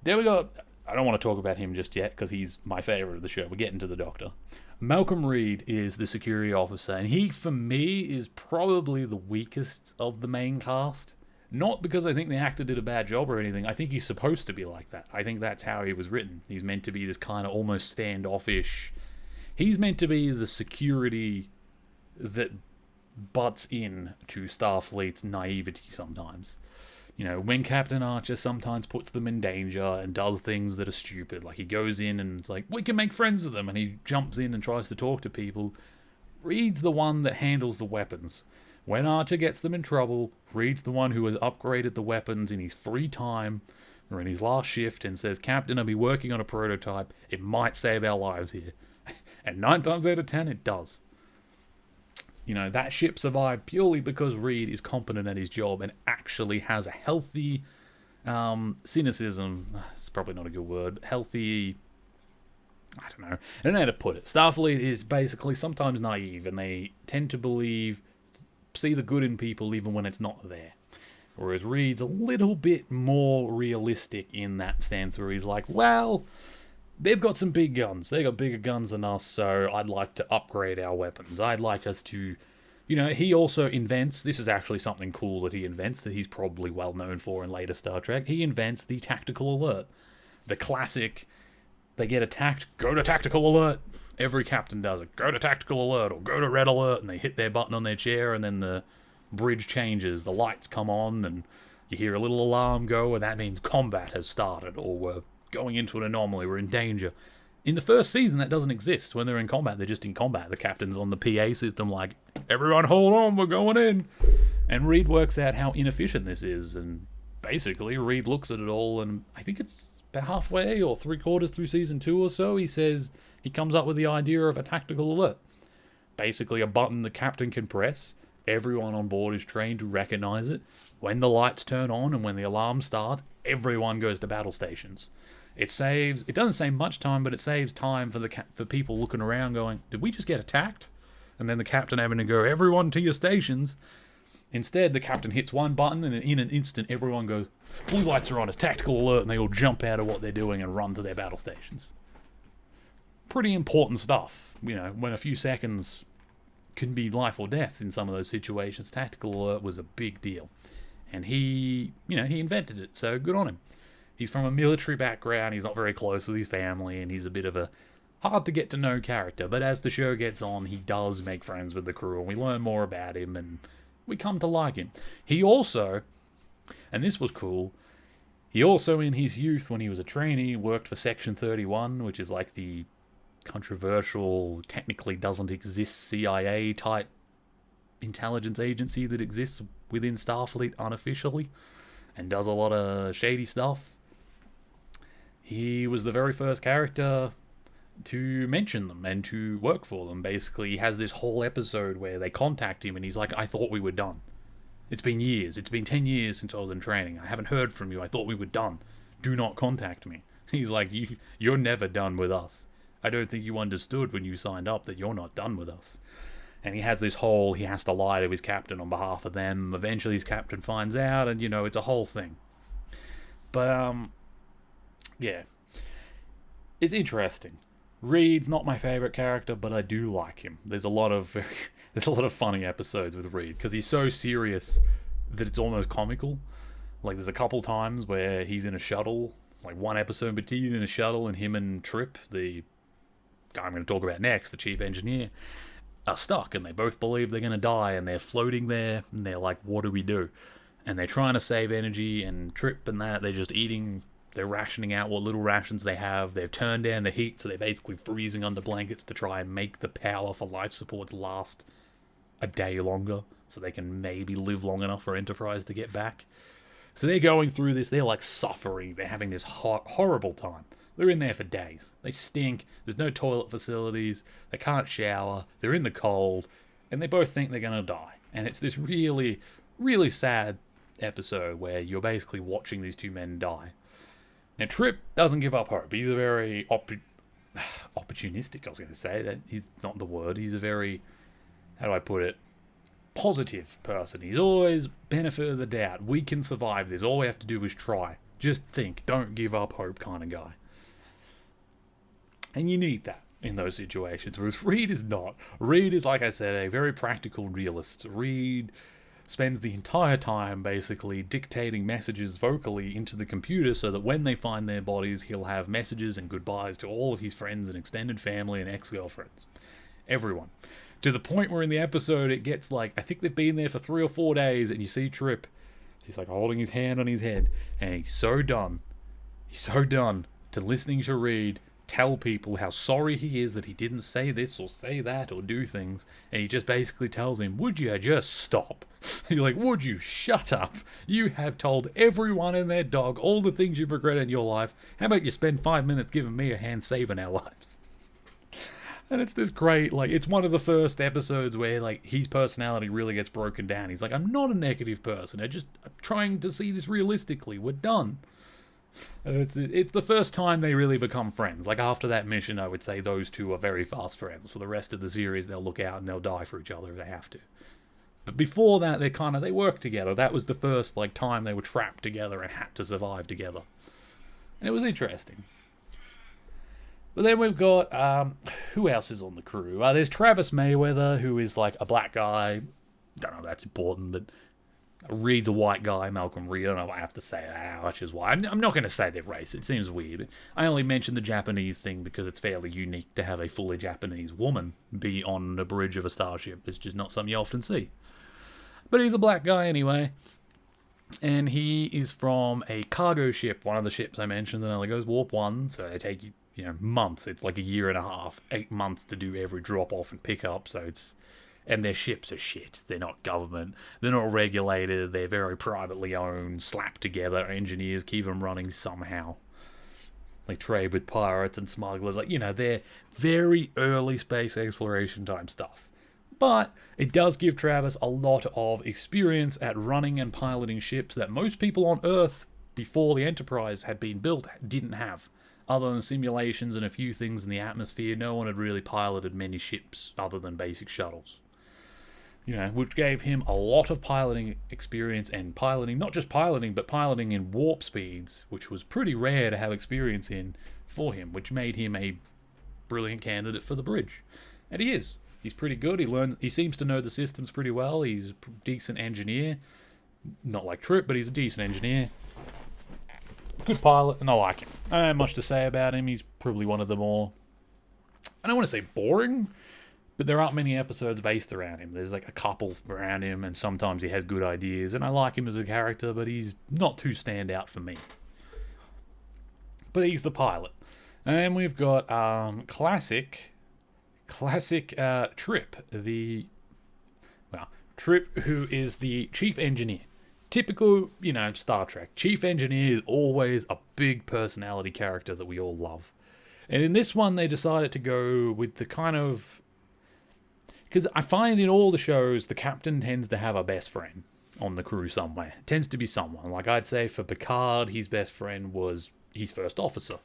There we go. I don't want to talk about him just yet, because he's my favourite of the show. We're getting to the Doctor. Malcolm Reed is the security officer, and he, for me, is probably the weakest of the main cast. Not because I think the actor did a bad job or anything. I think he's supposed to be like that. I think that's how he was written. He's meant to be this kind of almost standoffish... He's meant to be the security that butts in to Starfleet's naivety sometimes. You know, when Captain Archer sometimes puts them in danger and does things that are stupid, like he goes in and it's like, we can make friends with them, and he jumps in and tries to talk to people. Reed's the one that handles the weapons. When Archer gets them in trouble, Reed's the one who has upgraded the weapons in his free time or in his last shift and says, Captain, I'll be working on a prototype. It might save our lives here. And 9 times out of 10, it does. You know, that ship survived purely because Reed is competent at his job and actually has a healthy cynicism. It's probably not a good word. Healthy... I don't know. I don't know how to put it. Starfleet is basically sometimes naive, and they tend to see the good in people even when it's not there. Whereas Reed's a little bit more realistic in that sense, where he's like, well, they've got some big guns. They got bigger guns than us, so I'd like to upgrade our weapons. I'd like us to... You know, he also invents... This is actually something cool that he invents that he's probably well known for in later Star Trek. He invents the tactical alert. The classic... They get attacked, go to tactical alert. Every captain does it. Go to tactical alert or go to red alert, and they hit their button on their chair, and then the bridge changes. The lights come on, and you hear a little alarm go, and that means combat has started, or we're going into an anomaly, we're in danger. In the first season, that doesn't exist. When they're in combat, they're just in combat. The captain's on the PA system like, everyone hold on, we're going in. And Reed works out how inefficient this is, and basically Reed looks at it all, and I think it's about halfway or 3/4 through season 2 or so, he comes up with the idea of a tactical alert. Basically a button the captain can press. Everyone on board is trained to recognize it. When the lights turn on and when the alarm starts, everyone goes to battle stations. It doesn't save much time, but it saves time for people looking around going, did we just get attacked? And then the captain having to go, everyone to your stations. Instead, the captain hits one button, and in an instant, everyone goes, blue lights are on, it's tactical alert, and they all jump out of what they're doing and run to their battle stations. Pretty important stuff. You know, when a few seconds can be life or death in some of those situations, tactical alert was a big deal. And he invented it, so good on him. He's from a military background, he's not very close with his family, and he's a bit of a hard-to-get-to-know character. But as the show gets on, he does make friends with the crew, and we learn more about him, and we come to like him. He also, and this was cool, he also in his youth, when he was a trainee, worked for Section 31, which is like the controversial, technically doesn't exist CIA-type intelligence agency that exists within Starfleet unofficially, and does a lot of shady stuff. He was the very first character to mention them and to work for them. Basically, he has this whole episode where they contact him and he's like, I thought we were done. It's been years. It's been 10 years since I was in training. I haven't heard from you. I thought we were done. Do not contact me. He's like, you're never done with us. I don't think you understood when you signed up that you're not done with us. And he has he has to lie to his captain on behalf of them. Eventually his captain finds out, and, it's a whole thing. But, yeah. It's interesting. Reed's not my favourite character, but I do like him. There's a lot of funny episodes with Reed, because he's so serious that it's almost comical. Like, there's a couple times where he's in a shuttle, like one episode, but he's in a shuttle, and him and Trip, the guy I'm going to talk about next, the chief engineer, are stuck, and they both believe they're going to die, and they're floating there, and they're like, what do we do? And they're trying to save energy, and Trip and that, they're just eating... They're rationing out what little rations they have. They've turned down the heat, so they're basically freezing under blankets to try and make the power for life supports last a day longer, so they can maybe live long enough for Enterprise to get back. So they're going through this. They're like suffering. They're having this horrible time. They're in there for days. They stink. There's no toilet facilities. They can't shower. They're in the cold. And they both think they're going to die. And it's this really, really sad episode where you're basically watching these two men die. Now, Trip doesn't give up hope. He's a very opportunistic, I was going to say. That is not the word. He's a very, how do I put it, positive person. He's always benefit of the doubt. We can survive this. All we have to do is try. Just think. Don't give up hope kind of guy. And you need that in those situations. Whereas Reed is not. Reed is, like I said, a very practical realist. Reed spends the entire time basically dictating messages vocally into the computer so that when they find their bodies, he'll have messages and goodbyes to all of his friends and extended family and ex-girlfriends. Everyone. To the point where in the episode it gets like, I think they've been there for 3 or 4 days, and you see Trip, he's like holding his hand on his head, and he's so done to listening to Reed tell people how sorry he is that he didn't say this or say that or do things, and he just basically tells him, would you just stop? You're like, would you shut up? You have told everyone and their dog all the things you regret in your life. How about you spend 5 minutes giving me a hand saving our lives? And it's this great, like, it's one of the first episodes where, like, his personality really gets broken down. He's like, I'm not a negative person. I'm trying to see this realistically. We're done. And it's the first time they really become friends. Like, after that mission, I would say those two are very fast friends. For the rest of the series, they'll look out and they'll die for each other if they have to. But before that, they work together. That was the first, like, time they were trapped together and had to survive together. And it was interesting. But then we've got, who else is on the crew? There's Travis Mayweather, who is like a black guy. Don't know if that's important, but Reed the white guy, Malcolm Reed. I don't know if I have to say that, which is why. I'm not going to say their race. It seems weird. I only mentioned the Japanese thing because it's fairly unique to have a fully Japanese woman be on the bridge of a starship. It's just not something you often see. But he's a black guy anyway. And he is from a cargo ship, one of the ships I mentioned that only goes warp 1, so they take months. It's like a year and a half, 8 months to do every drop off and pick up. And their ships are shit. They're not government. They're not regulated. They're very privately owned, slapped together. Engineers keep them running somehow. They trade with pirates and smugglers. They're very early space exploration time stuff. But it does give Travis a lot of experience at running and piloting ships that most people on Earth, before the Enterprise had been built, didn't have. Other than simulations and a few things in the atmosphere, no one had really piloted many ships other than basic shuttles. Which gave him a lot of piloting experience and piloting, not just piloting, but piloting in warp speeds, which was pretty rare to have experience in for him, which made him a brilliant candidate for the bridge. And he is. He's pretty good. He seems to know the systems pretty well. He's a decent engineer. Not like Trip, but he's a decent engineer. Good pilot, and I like him. I don't have much to say about him. He's probably one of the more, I don't want to say boring, but there aren't many episodes based around him. There's like a couple around him, and sometimes he has good ideas, and I like him as a character, but he's not too standout for me. But he's the pilot. And we've got classic Trip, Trip, who is the chief engineer. Typical, Star Trek. Chief engineer is always a big personality character that we all love. And in this one, they decided to go with the kind of, because I find in all the shows, the captain tends to have a best friend on the crew somewhere. It tends to be someone. Like I'd say for Picard, his best friend was his first officer,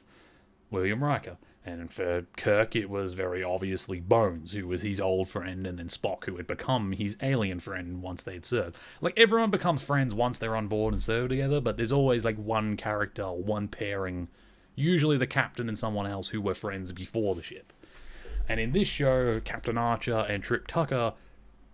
William Riker. And for Kirk, it was very obviously Bones, who was his old friend, and then Spock, who had become his alien friend once they'd served. Like, everyone becomes friends once they're on board and serve together, but there's always, like, one character, one pairing, usually the captain and someone else who were friends before the ship. And in this show, Captain Archer and Trip Tucker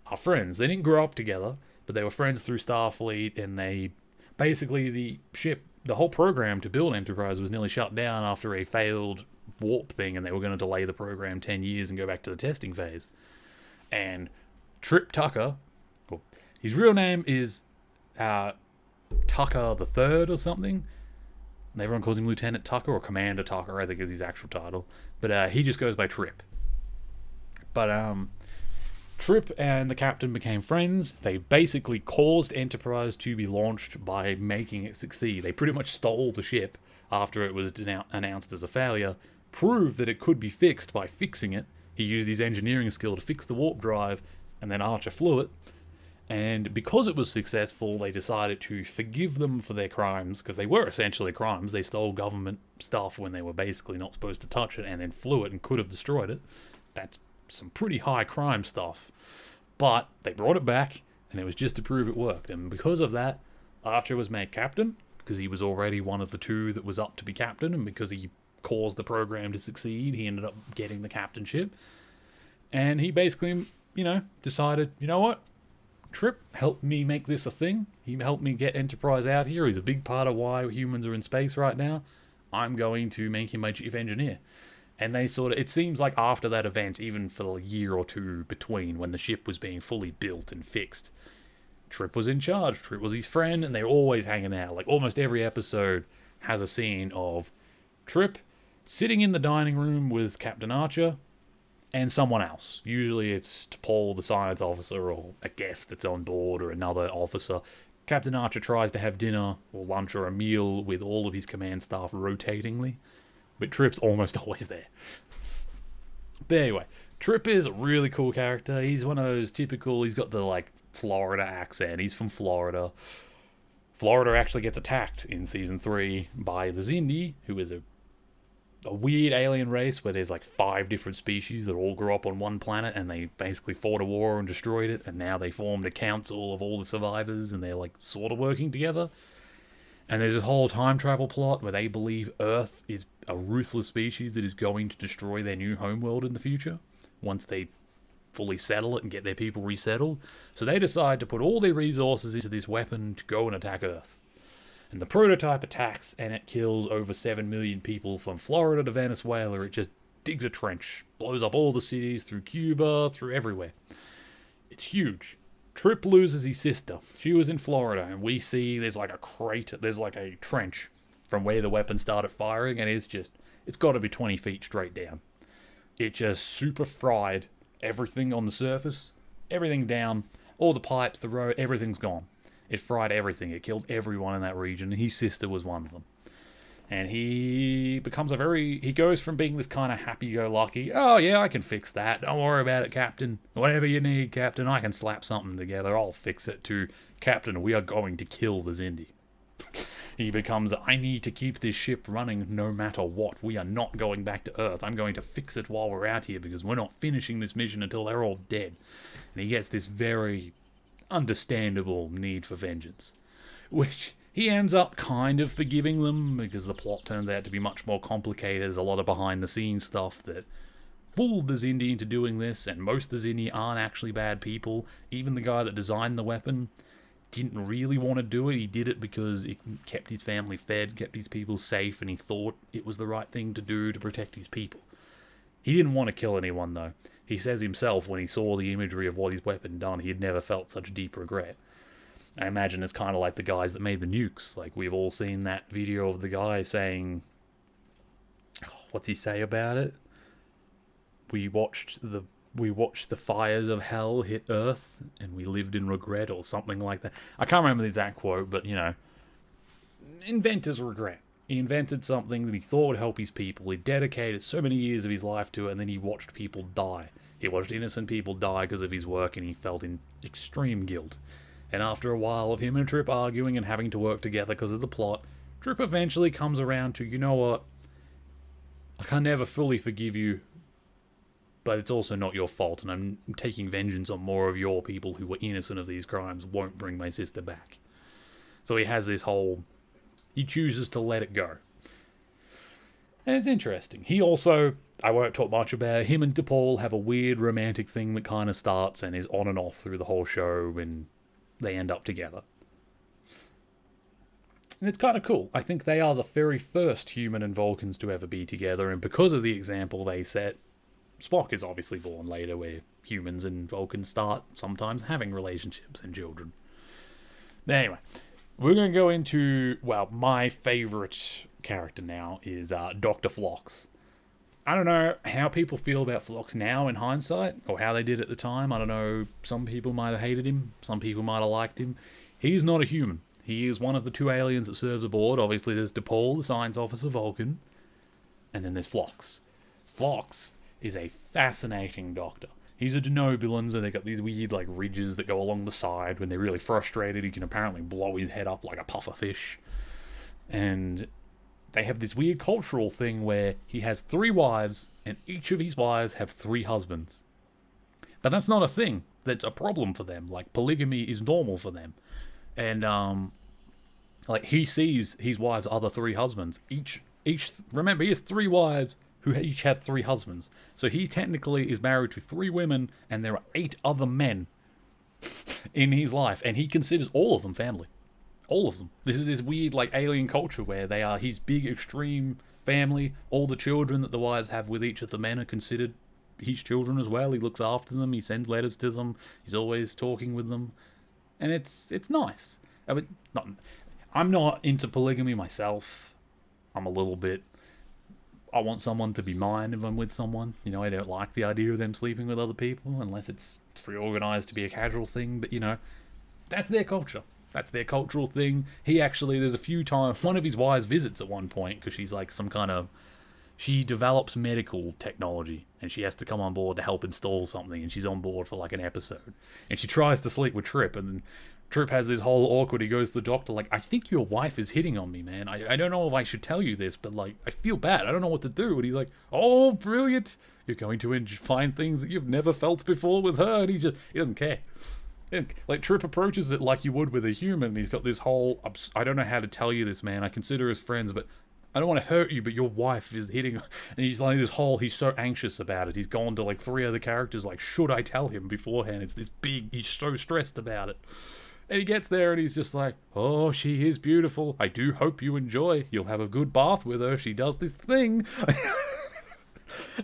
are friends. They didn't grow up together, but they were friends through Starfleet, and they... Basically, the whole program to build Enterprise was nearly shut down after a failed warp thing, and they were going to delay the program 10 years and go back to the testing phase. And Trip Tucker, well, his real name is Tucker the Third or something, and everyone calls him Lieutenant Tucker or Commander Tucker, I think is his actual title, but he just goes by Trip. But Trip and the captain became friends. They basically caused Enterprise to be launched by making it succeed. They pretty much stole the ship after it was announced as a failure, proved that it could be fixed by fixing it. He used his engineering skill to fix the warp drive, and then Archer flew it. And because it was successful, they decided to forgive them for their crimes, because they were essentially crimes. They stole government stuff when they were basically not supposed to touch it, and then flew it and could have destroyed it. That's some pretty high crime stuff. But they brought it back, and it was just to prove it worked. And because of that, Archer was made captain, because he was already one of the two that was up to be captain, and because he caused the program to succeed, he ended up getting the captainship. And he basically, decided, you know what? Trip helped me make this a thing. He helped me get Enterprise out here. He's a big part of why humans are in space right now. I'm going to make him my chief engineer. And they sort of, it seems like after that event, even for a year or two between when the ship was being fully built and fixed, Trip was in charge. Trip was his friend, and they're always hanging out. Like, almost every episode has a scene of Trip sitting in the dining room with Captain Archer and someone else. Usually it's Paul, the science officer, or a guest that's on board, or another officer. Captain Archer tries to have dinner or lunch or a meal with all of his command staff rotatingly, but Trip's almost always there. But anyway, Trip is a really cool character. He's one of those typical, he's got the, like, Florida accent. He's from Florida. Florida actually gets attacked in Season 3 by the Xindi, who is a weird alien race where there's like 5 different species that all grew up on one planet, and they basically fought a war and destroyed it, and now they formed a council of all the survivors, and they're like sort of working together. And there's a whole time travel plot where they believe Earth is a ruthless species that is going to destroy their new homeworld in the future once they fully settle it and get their people resettled. So they decide to put all their resources into this weapon to go and attack Earth. And the prototype attacks, and it kills over 7 million people from Florida to Venezuela. It just digs a trench, blows up all the cities, through Cuba, through everywhere. It's huge. Trip loses his sister. She was in Florida, and we see there's like a crater, there's like a trench from where the weapon started firing, and it's got to be 20 feet straight down. It just super fried everything on the surface, everything down, all the pipes, the road, everything's gone. It fried everything. It killed everyone in that region. His sister was one of them. And he becomes he goes from being this kind of happy-go-lucky, oh yeah, I can fix that, don't worry about it, Captain. Whatever you need, Captain, I can slap something together, I'll fix it, to, Captain, we are going to kill the Xindi. He becomes, I need to keep this ship running no matter what. We are not going back to Earth. I'm going to fix it while we're out here because we're not finishing this mission until they're all dead. And he gets this very understandable need for vengeance, which he ends up kind of forgiving them because the plot turns out to be much more complicated. There's a lot of behind-the-scenes stuff that fooled the Xindi into doing this, and most of the Xindi aren't actually bad people. Even the guy that designed the weapon didn't really want to do it. He did it because it kept his family fed, kept his people safe, and he thought it was the right thing to do to protect his people. He didn't want to kill anyone, though. He says himself, when he saw the imagery of what his weapon done, he had never felt such deep regret. I imagine it's kind of like the guys that made the nukes. Like, we've all seen that video of the guy saying, what's he say about it? We watched the fires of hell hit Earth, and we lived in regret, or something like that. I can't remember the exact quote, but, you know, inventor's regret. He invented something that he thought would help his people. He dedicated so many years of his life to it, and then he watched people die. He watched innocent people die because of his work, and he felt in extreme guilt. And after a while of him and Trip arguing and having to work together because of the plot, Trip eventually comes around to, you know what? I can never fully forgive you, but it's also not your fault, and I'm taking vengeance on more of your people who were innocent of these crimes, won't bring my sister back. So he has this whole... he chooses to let it go. And it's interesting. He also, I won't talk much about, him and DePaul have a weird romantic thing that kind of starts and is on and off through the whole show when they end up together. And it's kind of cool. I think they are the very first human and Vulcans to ever be together, and because of the example they set, Spock is obviously born later, where humans and Vulcans start sometimes having relationships and children. But anyway, we're going to go into, well, my favourite character now is Dr. Phlox. I don't know how people feel about Phlox now in hindsight, or how they did at the time. I don't know, some people might have hated him, some people might have liked him. He's not a human. He is one of the 2 aliens that serves aboard. Obviously there's DePaul, the science officer, Vulcan, and then there's Phlox. Phlox is a fascinating doctor. He's a Denobulan, so they've got these weird, like, ridges that go along the side. When they're really frustrated, he can apparently blow his head up like a puffer fish. And they have this weird cultural thing where he has 3 wives, and each of his wives have 3 husbands. But that's not a thing. That's a problem for them. Like, polygamy is normal for them. And, like, he sees his wives' other 3 husbands. Remember, he has 3 wives who each have 3 husbands. So he technically is married to 3 women, and there are 8 other men in his life, and he considers all of them family. All of them. This is this weird, like, alien culture where they are his big, extreme family. All the children that the wives have with each of the men are considered his children as well. He looks after them. He sends letters to them. He's always talking with them. And it's nice. I mean, I'm not into polygamy myself. I'm a little bit... I want someone to be mine if I'm with someone. You know, I don't like the idea of them sleeping with other people unless it's pre-organized to be a casual thing. But, you know, that's their culture. That's their cultural thing. He actually, there's a few times, one of his wives visits at one point because she's like some kind of... She develops medical technology and she has to come on board to help install something, and she's on board for like an episode. And she tries to sleep with Trip, and then Trip has this whole awkward, he goes to the doctor like, I think your wife is hitting on me, man. I don't know if I should tell you this, but like, I feel bad. I don't know what to do. And he's like, oh, brilliant. You're going to find things that you've never felt before with her. And he doesn't care. And, like, Trip approaches it like you would with a human. He's got this whole, I don't know how to tell you this, man. I consider us friends, but I don't want to hurt you, but your wife is hitting... And he's like this whole... He's so anxious about it. He's gone to like 3 other characters like, should I tell him beforehand? It's this big... He's so stressed about it. And he gets there and he's just like, oh, she is beautiful. I do hope you enjoy. You'll have a good bath with her. She does this thing.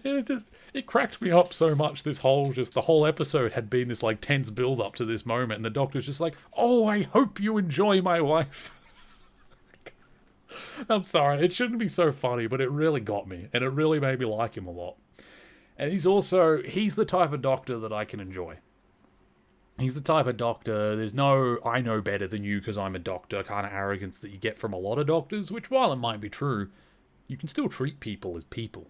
And it cracked me up so much. The whole episode had been this like tense build up to this moment. And the doctor's just like, oh, I hope you enjoy my wife. I'm sorry, it shouldn't be so funny, but it really got me, and it really made me like him a lot. And he's the type of doctor that I can enjoy. He's the type of doctor, there's no, I know better than you because I'm a doctor kind of arrogance that you get from a lot of doctors, which while it might be true, you can still treat people as people.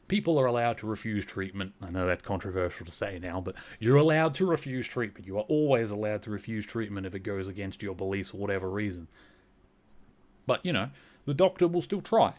People are allowed to refuse treatment. I know that's controversial to say now, but you're allowed to refuse treatment. You are always allowed to refuse treatment if it goes against your beliefs for whatever reason. But, you know, the doctor will still try.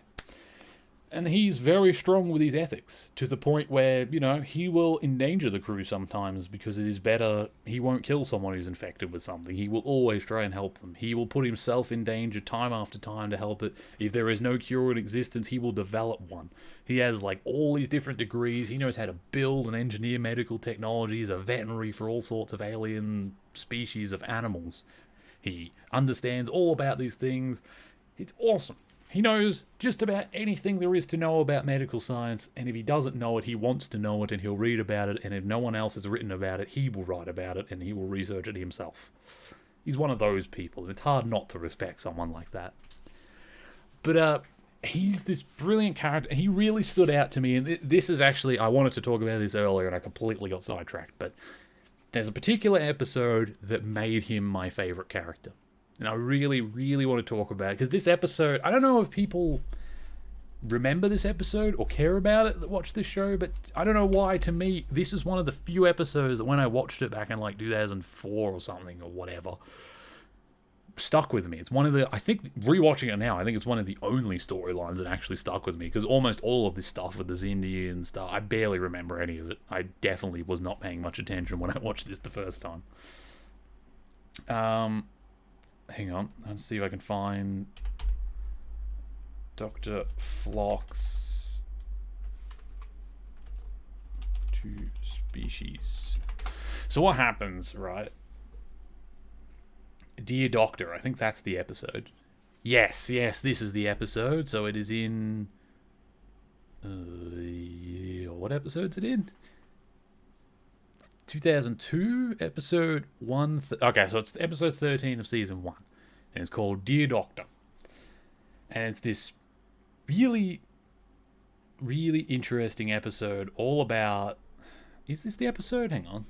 And he's very strong with his ethics, to the point where, you know, he will endanger the crew sometimes because it is better. He won't kill someone who's infected with something. He will always try and help them. He will put himself in danger time after time to help it. If there is no cure in existence, he will develop one. He has, like, all these different degrees. He knows how to build and engineer medical technology. He's a veterinary for all sorts of alien species of animals. He understands all about these things. It's awesome. He knows just about anything there is to know about medical science, and if he doesn't know it, he wants to know it, and he'll read about it, and if no one else has written about it, he will write about it, and he will research it himself. He's one of those people, and it's hard not to respect someone like that. But, he's this brilliant character, and he really stood out to me, and this is actually, I wanted to talk about this earlier, and I completely got sidetracked, but there's a particular episode that made him my favourite character. And I really, really want to talk about it. Because this episode, I don't know if people remember this episode or care about it that watch this show, but I don't know why, to me, this is one of the few episodes that when I watched it back in like 2004 or something or whatever, stuck with me. It's one of the, I think, rewatching it now, I think it's one of the only storylines that actually stuck with me. Because almost all of this stuff with the Zindi and stuff, I barely remember any of it. I definitely was not paying much attention when I watched this the first time. Hang on, let's see if I can find Dr. Phlox 2 species. So what happens, right? Dear Doctor, I think that's the episode. Yes, this is the episode. So it is in... what episode's it in? 2002, episode 1... okay, so it's episode 13 of season 1. And it's called Dear Doctor. And it's this really, really interesting episode all about... Is this the episode? Hang on.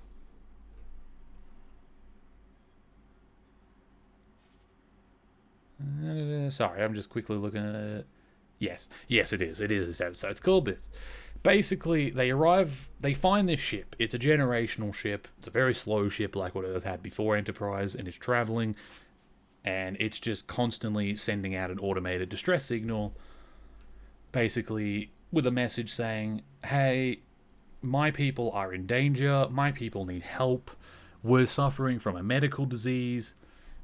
Sorry, I'm just quickly looking at it. Yes, it is. It is this episode. It's called this. Basically, they find this ship. It's a generational ship. It's a very slow ship like what Earth had before Enterprise, and it's traveling, and it's just constantly sending out an automated distress signal, basically with a message saying, hey, my people are in danger, my people need help, we're suffering from a medical disease,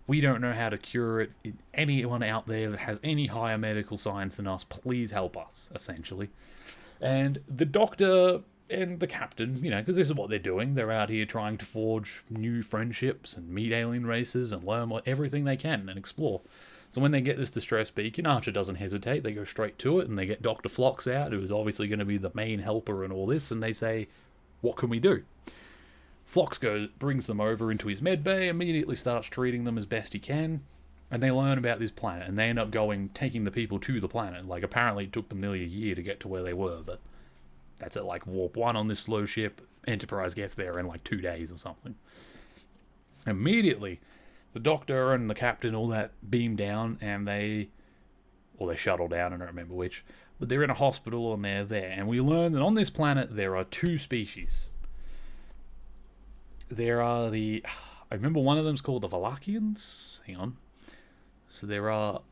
we don't know how to cure it, anyone out there that has any higher medical science than us, please help us, essentially. And the Doctor And the captain, because this is what they're doing, they're out here trying to forge new friendships and meet alien races and learn everything they can and explore. So when they get this distress beacon, Archer doesn't hesitate. They go straight to it, and they get Dr. Phlox out, who is obviously going to be the main helper in all this, and they say, what can we do? Phlox brings them over into his med bay, immediately starts treating them as best he can, and they learn about this planet, and they end up taking the people to the planet. Like, apparently it took them nearly a year to get to where they were, but that's at, like, Warp 1 on this slow ship. Enterprise gets there in, like, 2 days or something. Immediately, the Doctor and the Captain, all that, beam down, and they shuttle down, I don't remember which, but they're in a hospital, and they're there. And we learn that on this planet, there are 2 species. There are I remember one of them's called the Valarians. Hang on. So there are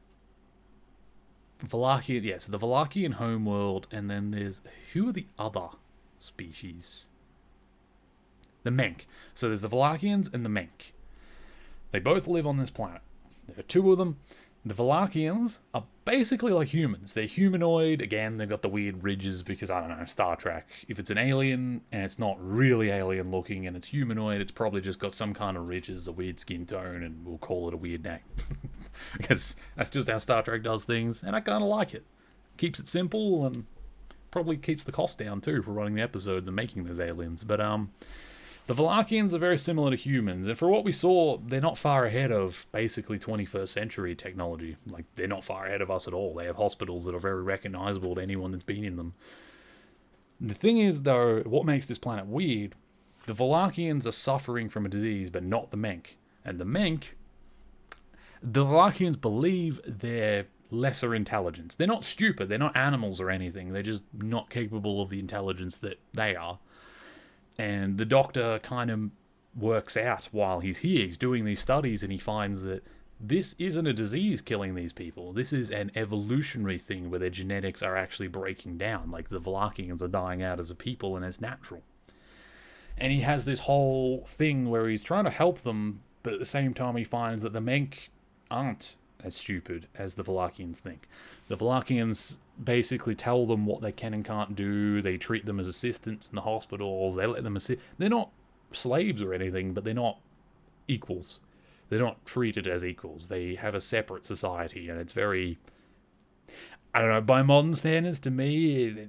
Valarian, yes, the Valarian homeworld, and then who are the other species? The Mink. So there's the Valarians and the Mink. They both live on this planet. There are 2 of them. The Valarians are basically like humans. They're humanoid. Again, they've got the weird ridges because, I don't know, Star Trek. If it's an alien and it's not really alien looking and it's humanoid, it's probably just got some kind of ridges, a weird skin tone, and we'll call it a weird name. Because that's just how Star Trek does things, and I kind of like it. Keeps it simple and probably keeps the cost down too for running the episodes and making those aliens. But the Valarians are very similar to humans, and for what we saw, they're not far ahead of basically 21st century technology. Like, they're not far ahead of us at all. They have hospitals that are very recognizable to anyone that's been in them. The thing is, though, what makes this planet weird, the Valarians are suffering from a disease, but not the Mink. And the Valarians believe they're lesser intelligence. They're not stupid, they're not animals or anything, they're just not capable of the intelligence that they are. And the Doctor kind of works out while he's here. He's doing these studies, and he finds that this isn't a disease killing these people. This is an evolutionary thing where their genetics are actually breaking down. Like, the Valarians are dying out as a people, and it's natural. And he has this whole thing where he's trying to help them, but at the same time he finds that the Mink aren't as stupid as the Valarians think. The Valarians basically tell them what they can and can't do. They treat them as assistants in the hospitals. They let them assist. They're not slaves or anything, but they're not equals. They're not treated as equals. They have a separate society, and it's very, I don't know, by modern standards, to me,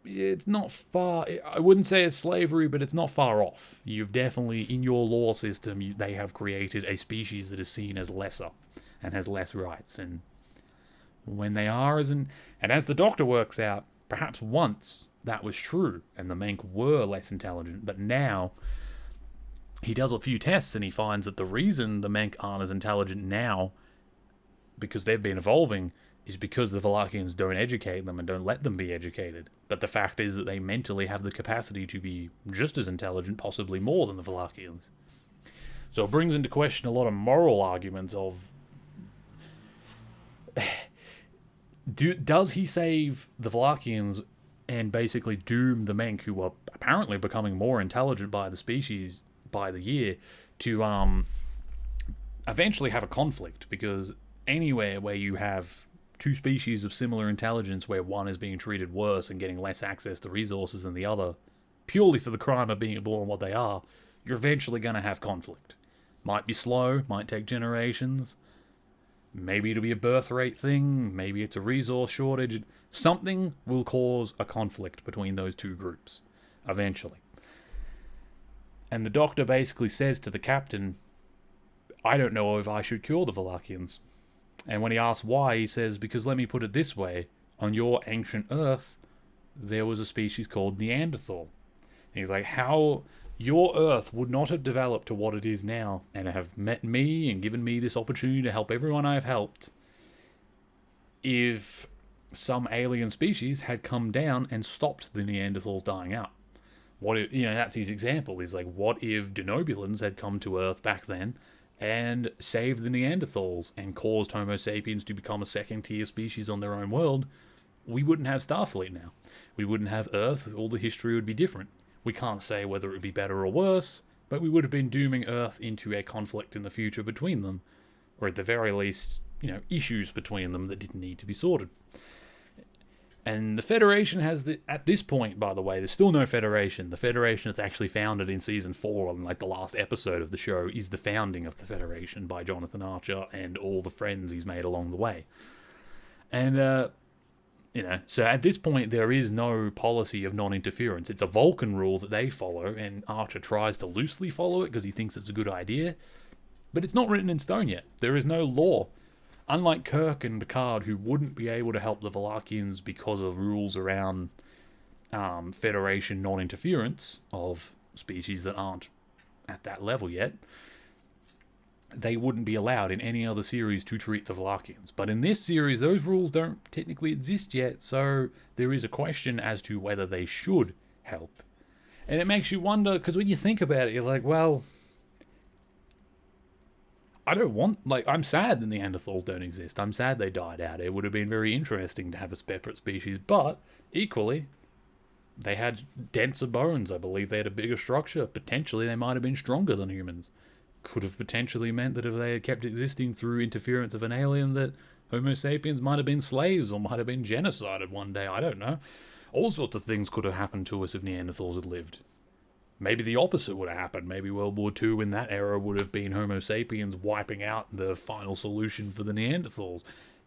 it's not far. I wouldn't say it's slavery, but it's not far off. You've definitely, in your law system, they have created a species that is seen as lesser and has less rights. And when they are, and as the Doctor works out, perhaps once that was true, and the Mink were less intelligent, but now he does a few tests and he finds that the reason the Mink aren't as intelligent now, because they've been evolving, is because the Valarians don't educate them and don't let them be educated. But the fact is that they mentally have the capacity to be just as intelligent, possibly more than the Valarians. So it brings into question a lot of moral arguments of, does he save the Valarians and basically doom the Mink, who are apparently becoming more intelligent by the species by the year, to eventually have a conflict? Because anywhere where you have 2 species of similar intelligence, where one is being treated worse and getting less access to resources than the other, purely for the crime of being born what they are, you're eventually going to have conflict. Might be slow, might take generations. Maybe it'll be a birth rate thing, maybe it's a resource shortage. Something will cause a conflict between those 2 groups, eventually. And the Doctor basically says to the Captain, I don't know if I should cure the Valarians. And when he asks why, he says, because let me put it this way, on your ancient Earth, there was a species called Neanderthal. And he's like, how your Earth would not have developed to what it is now, and have met me and given me this opportunity to help everyone I've helped, if some alien species had come down and stopped the Neanderthals dying out. What if, that's his example. He's like, what if Denobulans had come to Earth back then and saved the Neanderthals and caused Homo sapiens to become a second-tier species on their own world? We wouldn't have Starfleet now. We wouldn't have Earth. All the history would be different. We can't say whether it would be better or worse, but we would have been dooming Earth into a conflict in the future between them, or at the very least, issues between them that didn't need to be sorted. And the Federation has at this point, by the way, there's still no Federation. The Federation that's actually founded in Season 4, and like the last episode of the show, is the founding of the Federation by Jonathan Archer and all the friends he's made along the way. And, so at this point, there is no policy of non-interference. It's a Vulcan rule that they follow, and Archer tries to loosely follow it because he thinks it's a good idea. But it's not written in stone yet. There is no law. Unlike Kirk and Picard, who wouldn't be able to help the Valarians because of rules around Federation non-interference of species that aren't at that level yet, they wouldn't be allowed in any other series to treat the Valarians. But in this series, those rules don't technically exist yet, so there is a question as to whether they should help. And it makes you wonder, because when you think about it, you're like, well, I'm sad that Neanderthals don't exist. I'm sad they died out. It would have been very interesting to have a separate species, but equally, they had denser bones. I believe they had a bigger structure. Potentially, they might have been stronger than humans. Could have potentially meant that if they had kept existing through interference of an alien, that Homo sapiens might have been slaves or might have been genocided one day. I don't know. All sorts of things could have happened to us if Neanderthals had lived. Maybe the opposite would have happened. Maybe World War II in that era would have been Homo sapiens wiping out the final solution for the Neanderthals.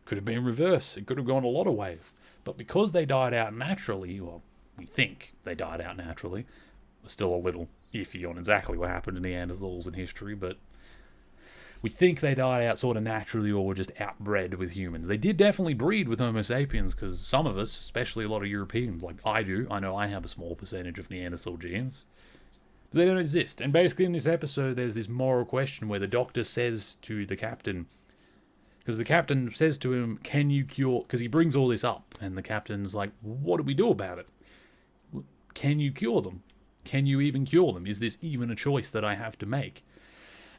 Could have been reverse. It could have gone a lot of ways. But because they died out naturally, well, we think they died out naturally, we're still a little iffy on exactly what happened to Neanderthals in history, but we think they died out sort of naturally or were just outbred with humans. They did definitely breed with Homo sapiens, because some of us, especially a lot of Europeans, like I do, I know I have a small percentage of Neanderthal genes, but they don't exist. And basically in this episode, there's this moral question where the Doctor says to the Captain, because the Captain says to him, can you cure, because he brings all this up, and the Captain's like, what do we do about it? Can you cure them? Can you even cure them? Is this even a choice that I have to make?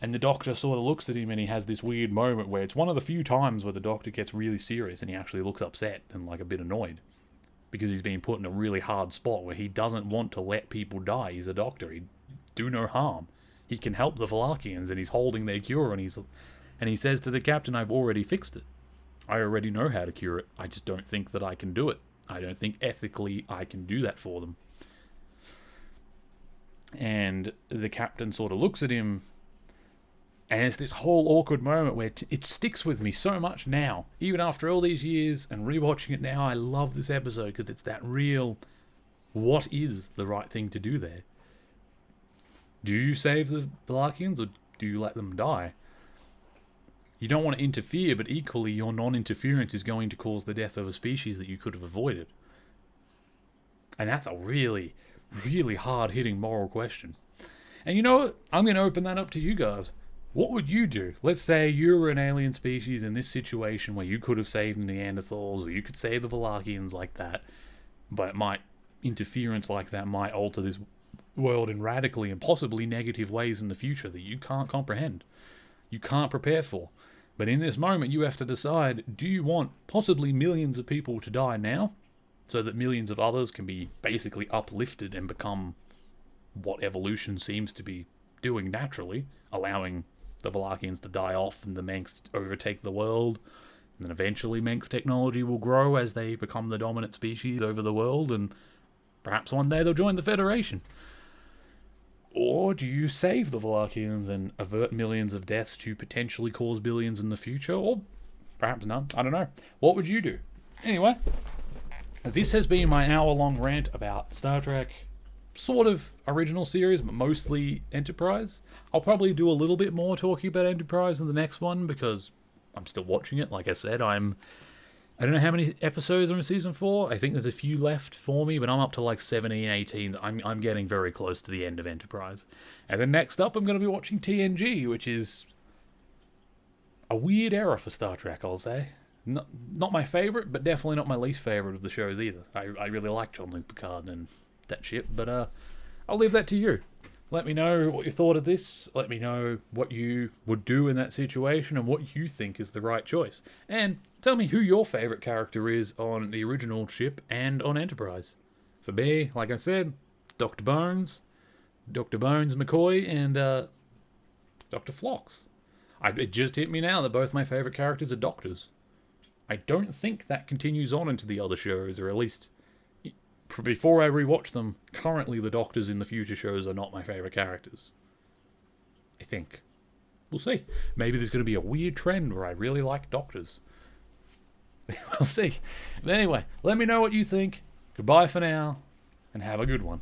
And the Doctor sort of looks at him, and he has this weird moment where it's one of the few times where the Doctor gets really serious and he actually looks upset and like a bit annoyed, because he's been put in a really hard spot where he doesn't want to let people die. He's a doctor. He'd do no harm. He can help the Valarians, and he's holding their cure, and he says to the Captain, I've already fixed it. I already know how to cure it. I just don't think that I can do it. I don't think ethically I can do that for them. And the Captain sort of looks at him, and it's this whole awkward moment where it sticks with me so much now. Even after all these years and rewatching it now, I love this episode because it's that real, what is the right thing to do there? Do you save the Valarians or do you let them die? You don't want to interfere, but equally your non-interference is going to cause the death of a species that you could have avoided. And that's a really, really hard-hitting moral question. And you know what? I'm going to open that up to you guys. What would you do? Let's say you were an alien species in this situation where you could have saved the Neanderthals, or you could save the Valarians like that, but interference like that might alter this world in radically and possibly negative ways in the future that you can't comprehend. You can't prepare for. But in this moment, you have to decide, do you want possibly millions of people to die now, so that millions of others can be basically uplifted and become what evolution seems to be doing naturally, allowing the Valarians to die off and the Minks to overtake the world, and then eventually Mink's technology will grow as they become the dominant species over the world, and perhaps one day they'll join the Federation. Or do you save the Valarians and avert millions of deaths to potentially cause billions in the future? Or perhaps none. I don't know. What would you do? Anyway, this has been my hour-long rant about Star Trek, sort of original series, but mostly Enterprise. I'll probably do a little bit more talking about Enterprise in the next one, because I'm still watching it. Like I said, I don't know how many episodes are in Season 4. I think there's a few left for me, but I'm up to like 17, 18. I'm getting very close to the end of Enterprise. And then next up, I'm going to be watching TNG, which is a weird era for Star Trek, I'll say. Not my favourite, but definitely not my least favourite of the shows either. I really like Jean-Luc Picard and that shit, but I'll leave that to you. Let me know what you thought of this. Let me know what you would do in that situation and what you think is the right choice. And tell me who your favourite character is on the original ship and on Enterprise. For me, like I said, Dr. Bones McCoy, and Dr. Phlox. It just hit me now that both my favourite characters are doctors. I don't think that continues on into the other shows, or at least before I rewatch them, currently the Doctors in the future shows are not my favourite characters. I think. We'll see. Maybe there's going to be a weird trend where I really like Doctors. We'll see. But anyway, let me know what you think. Goodbye for now, and have a good one.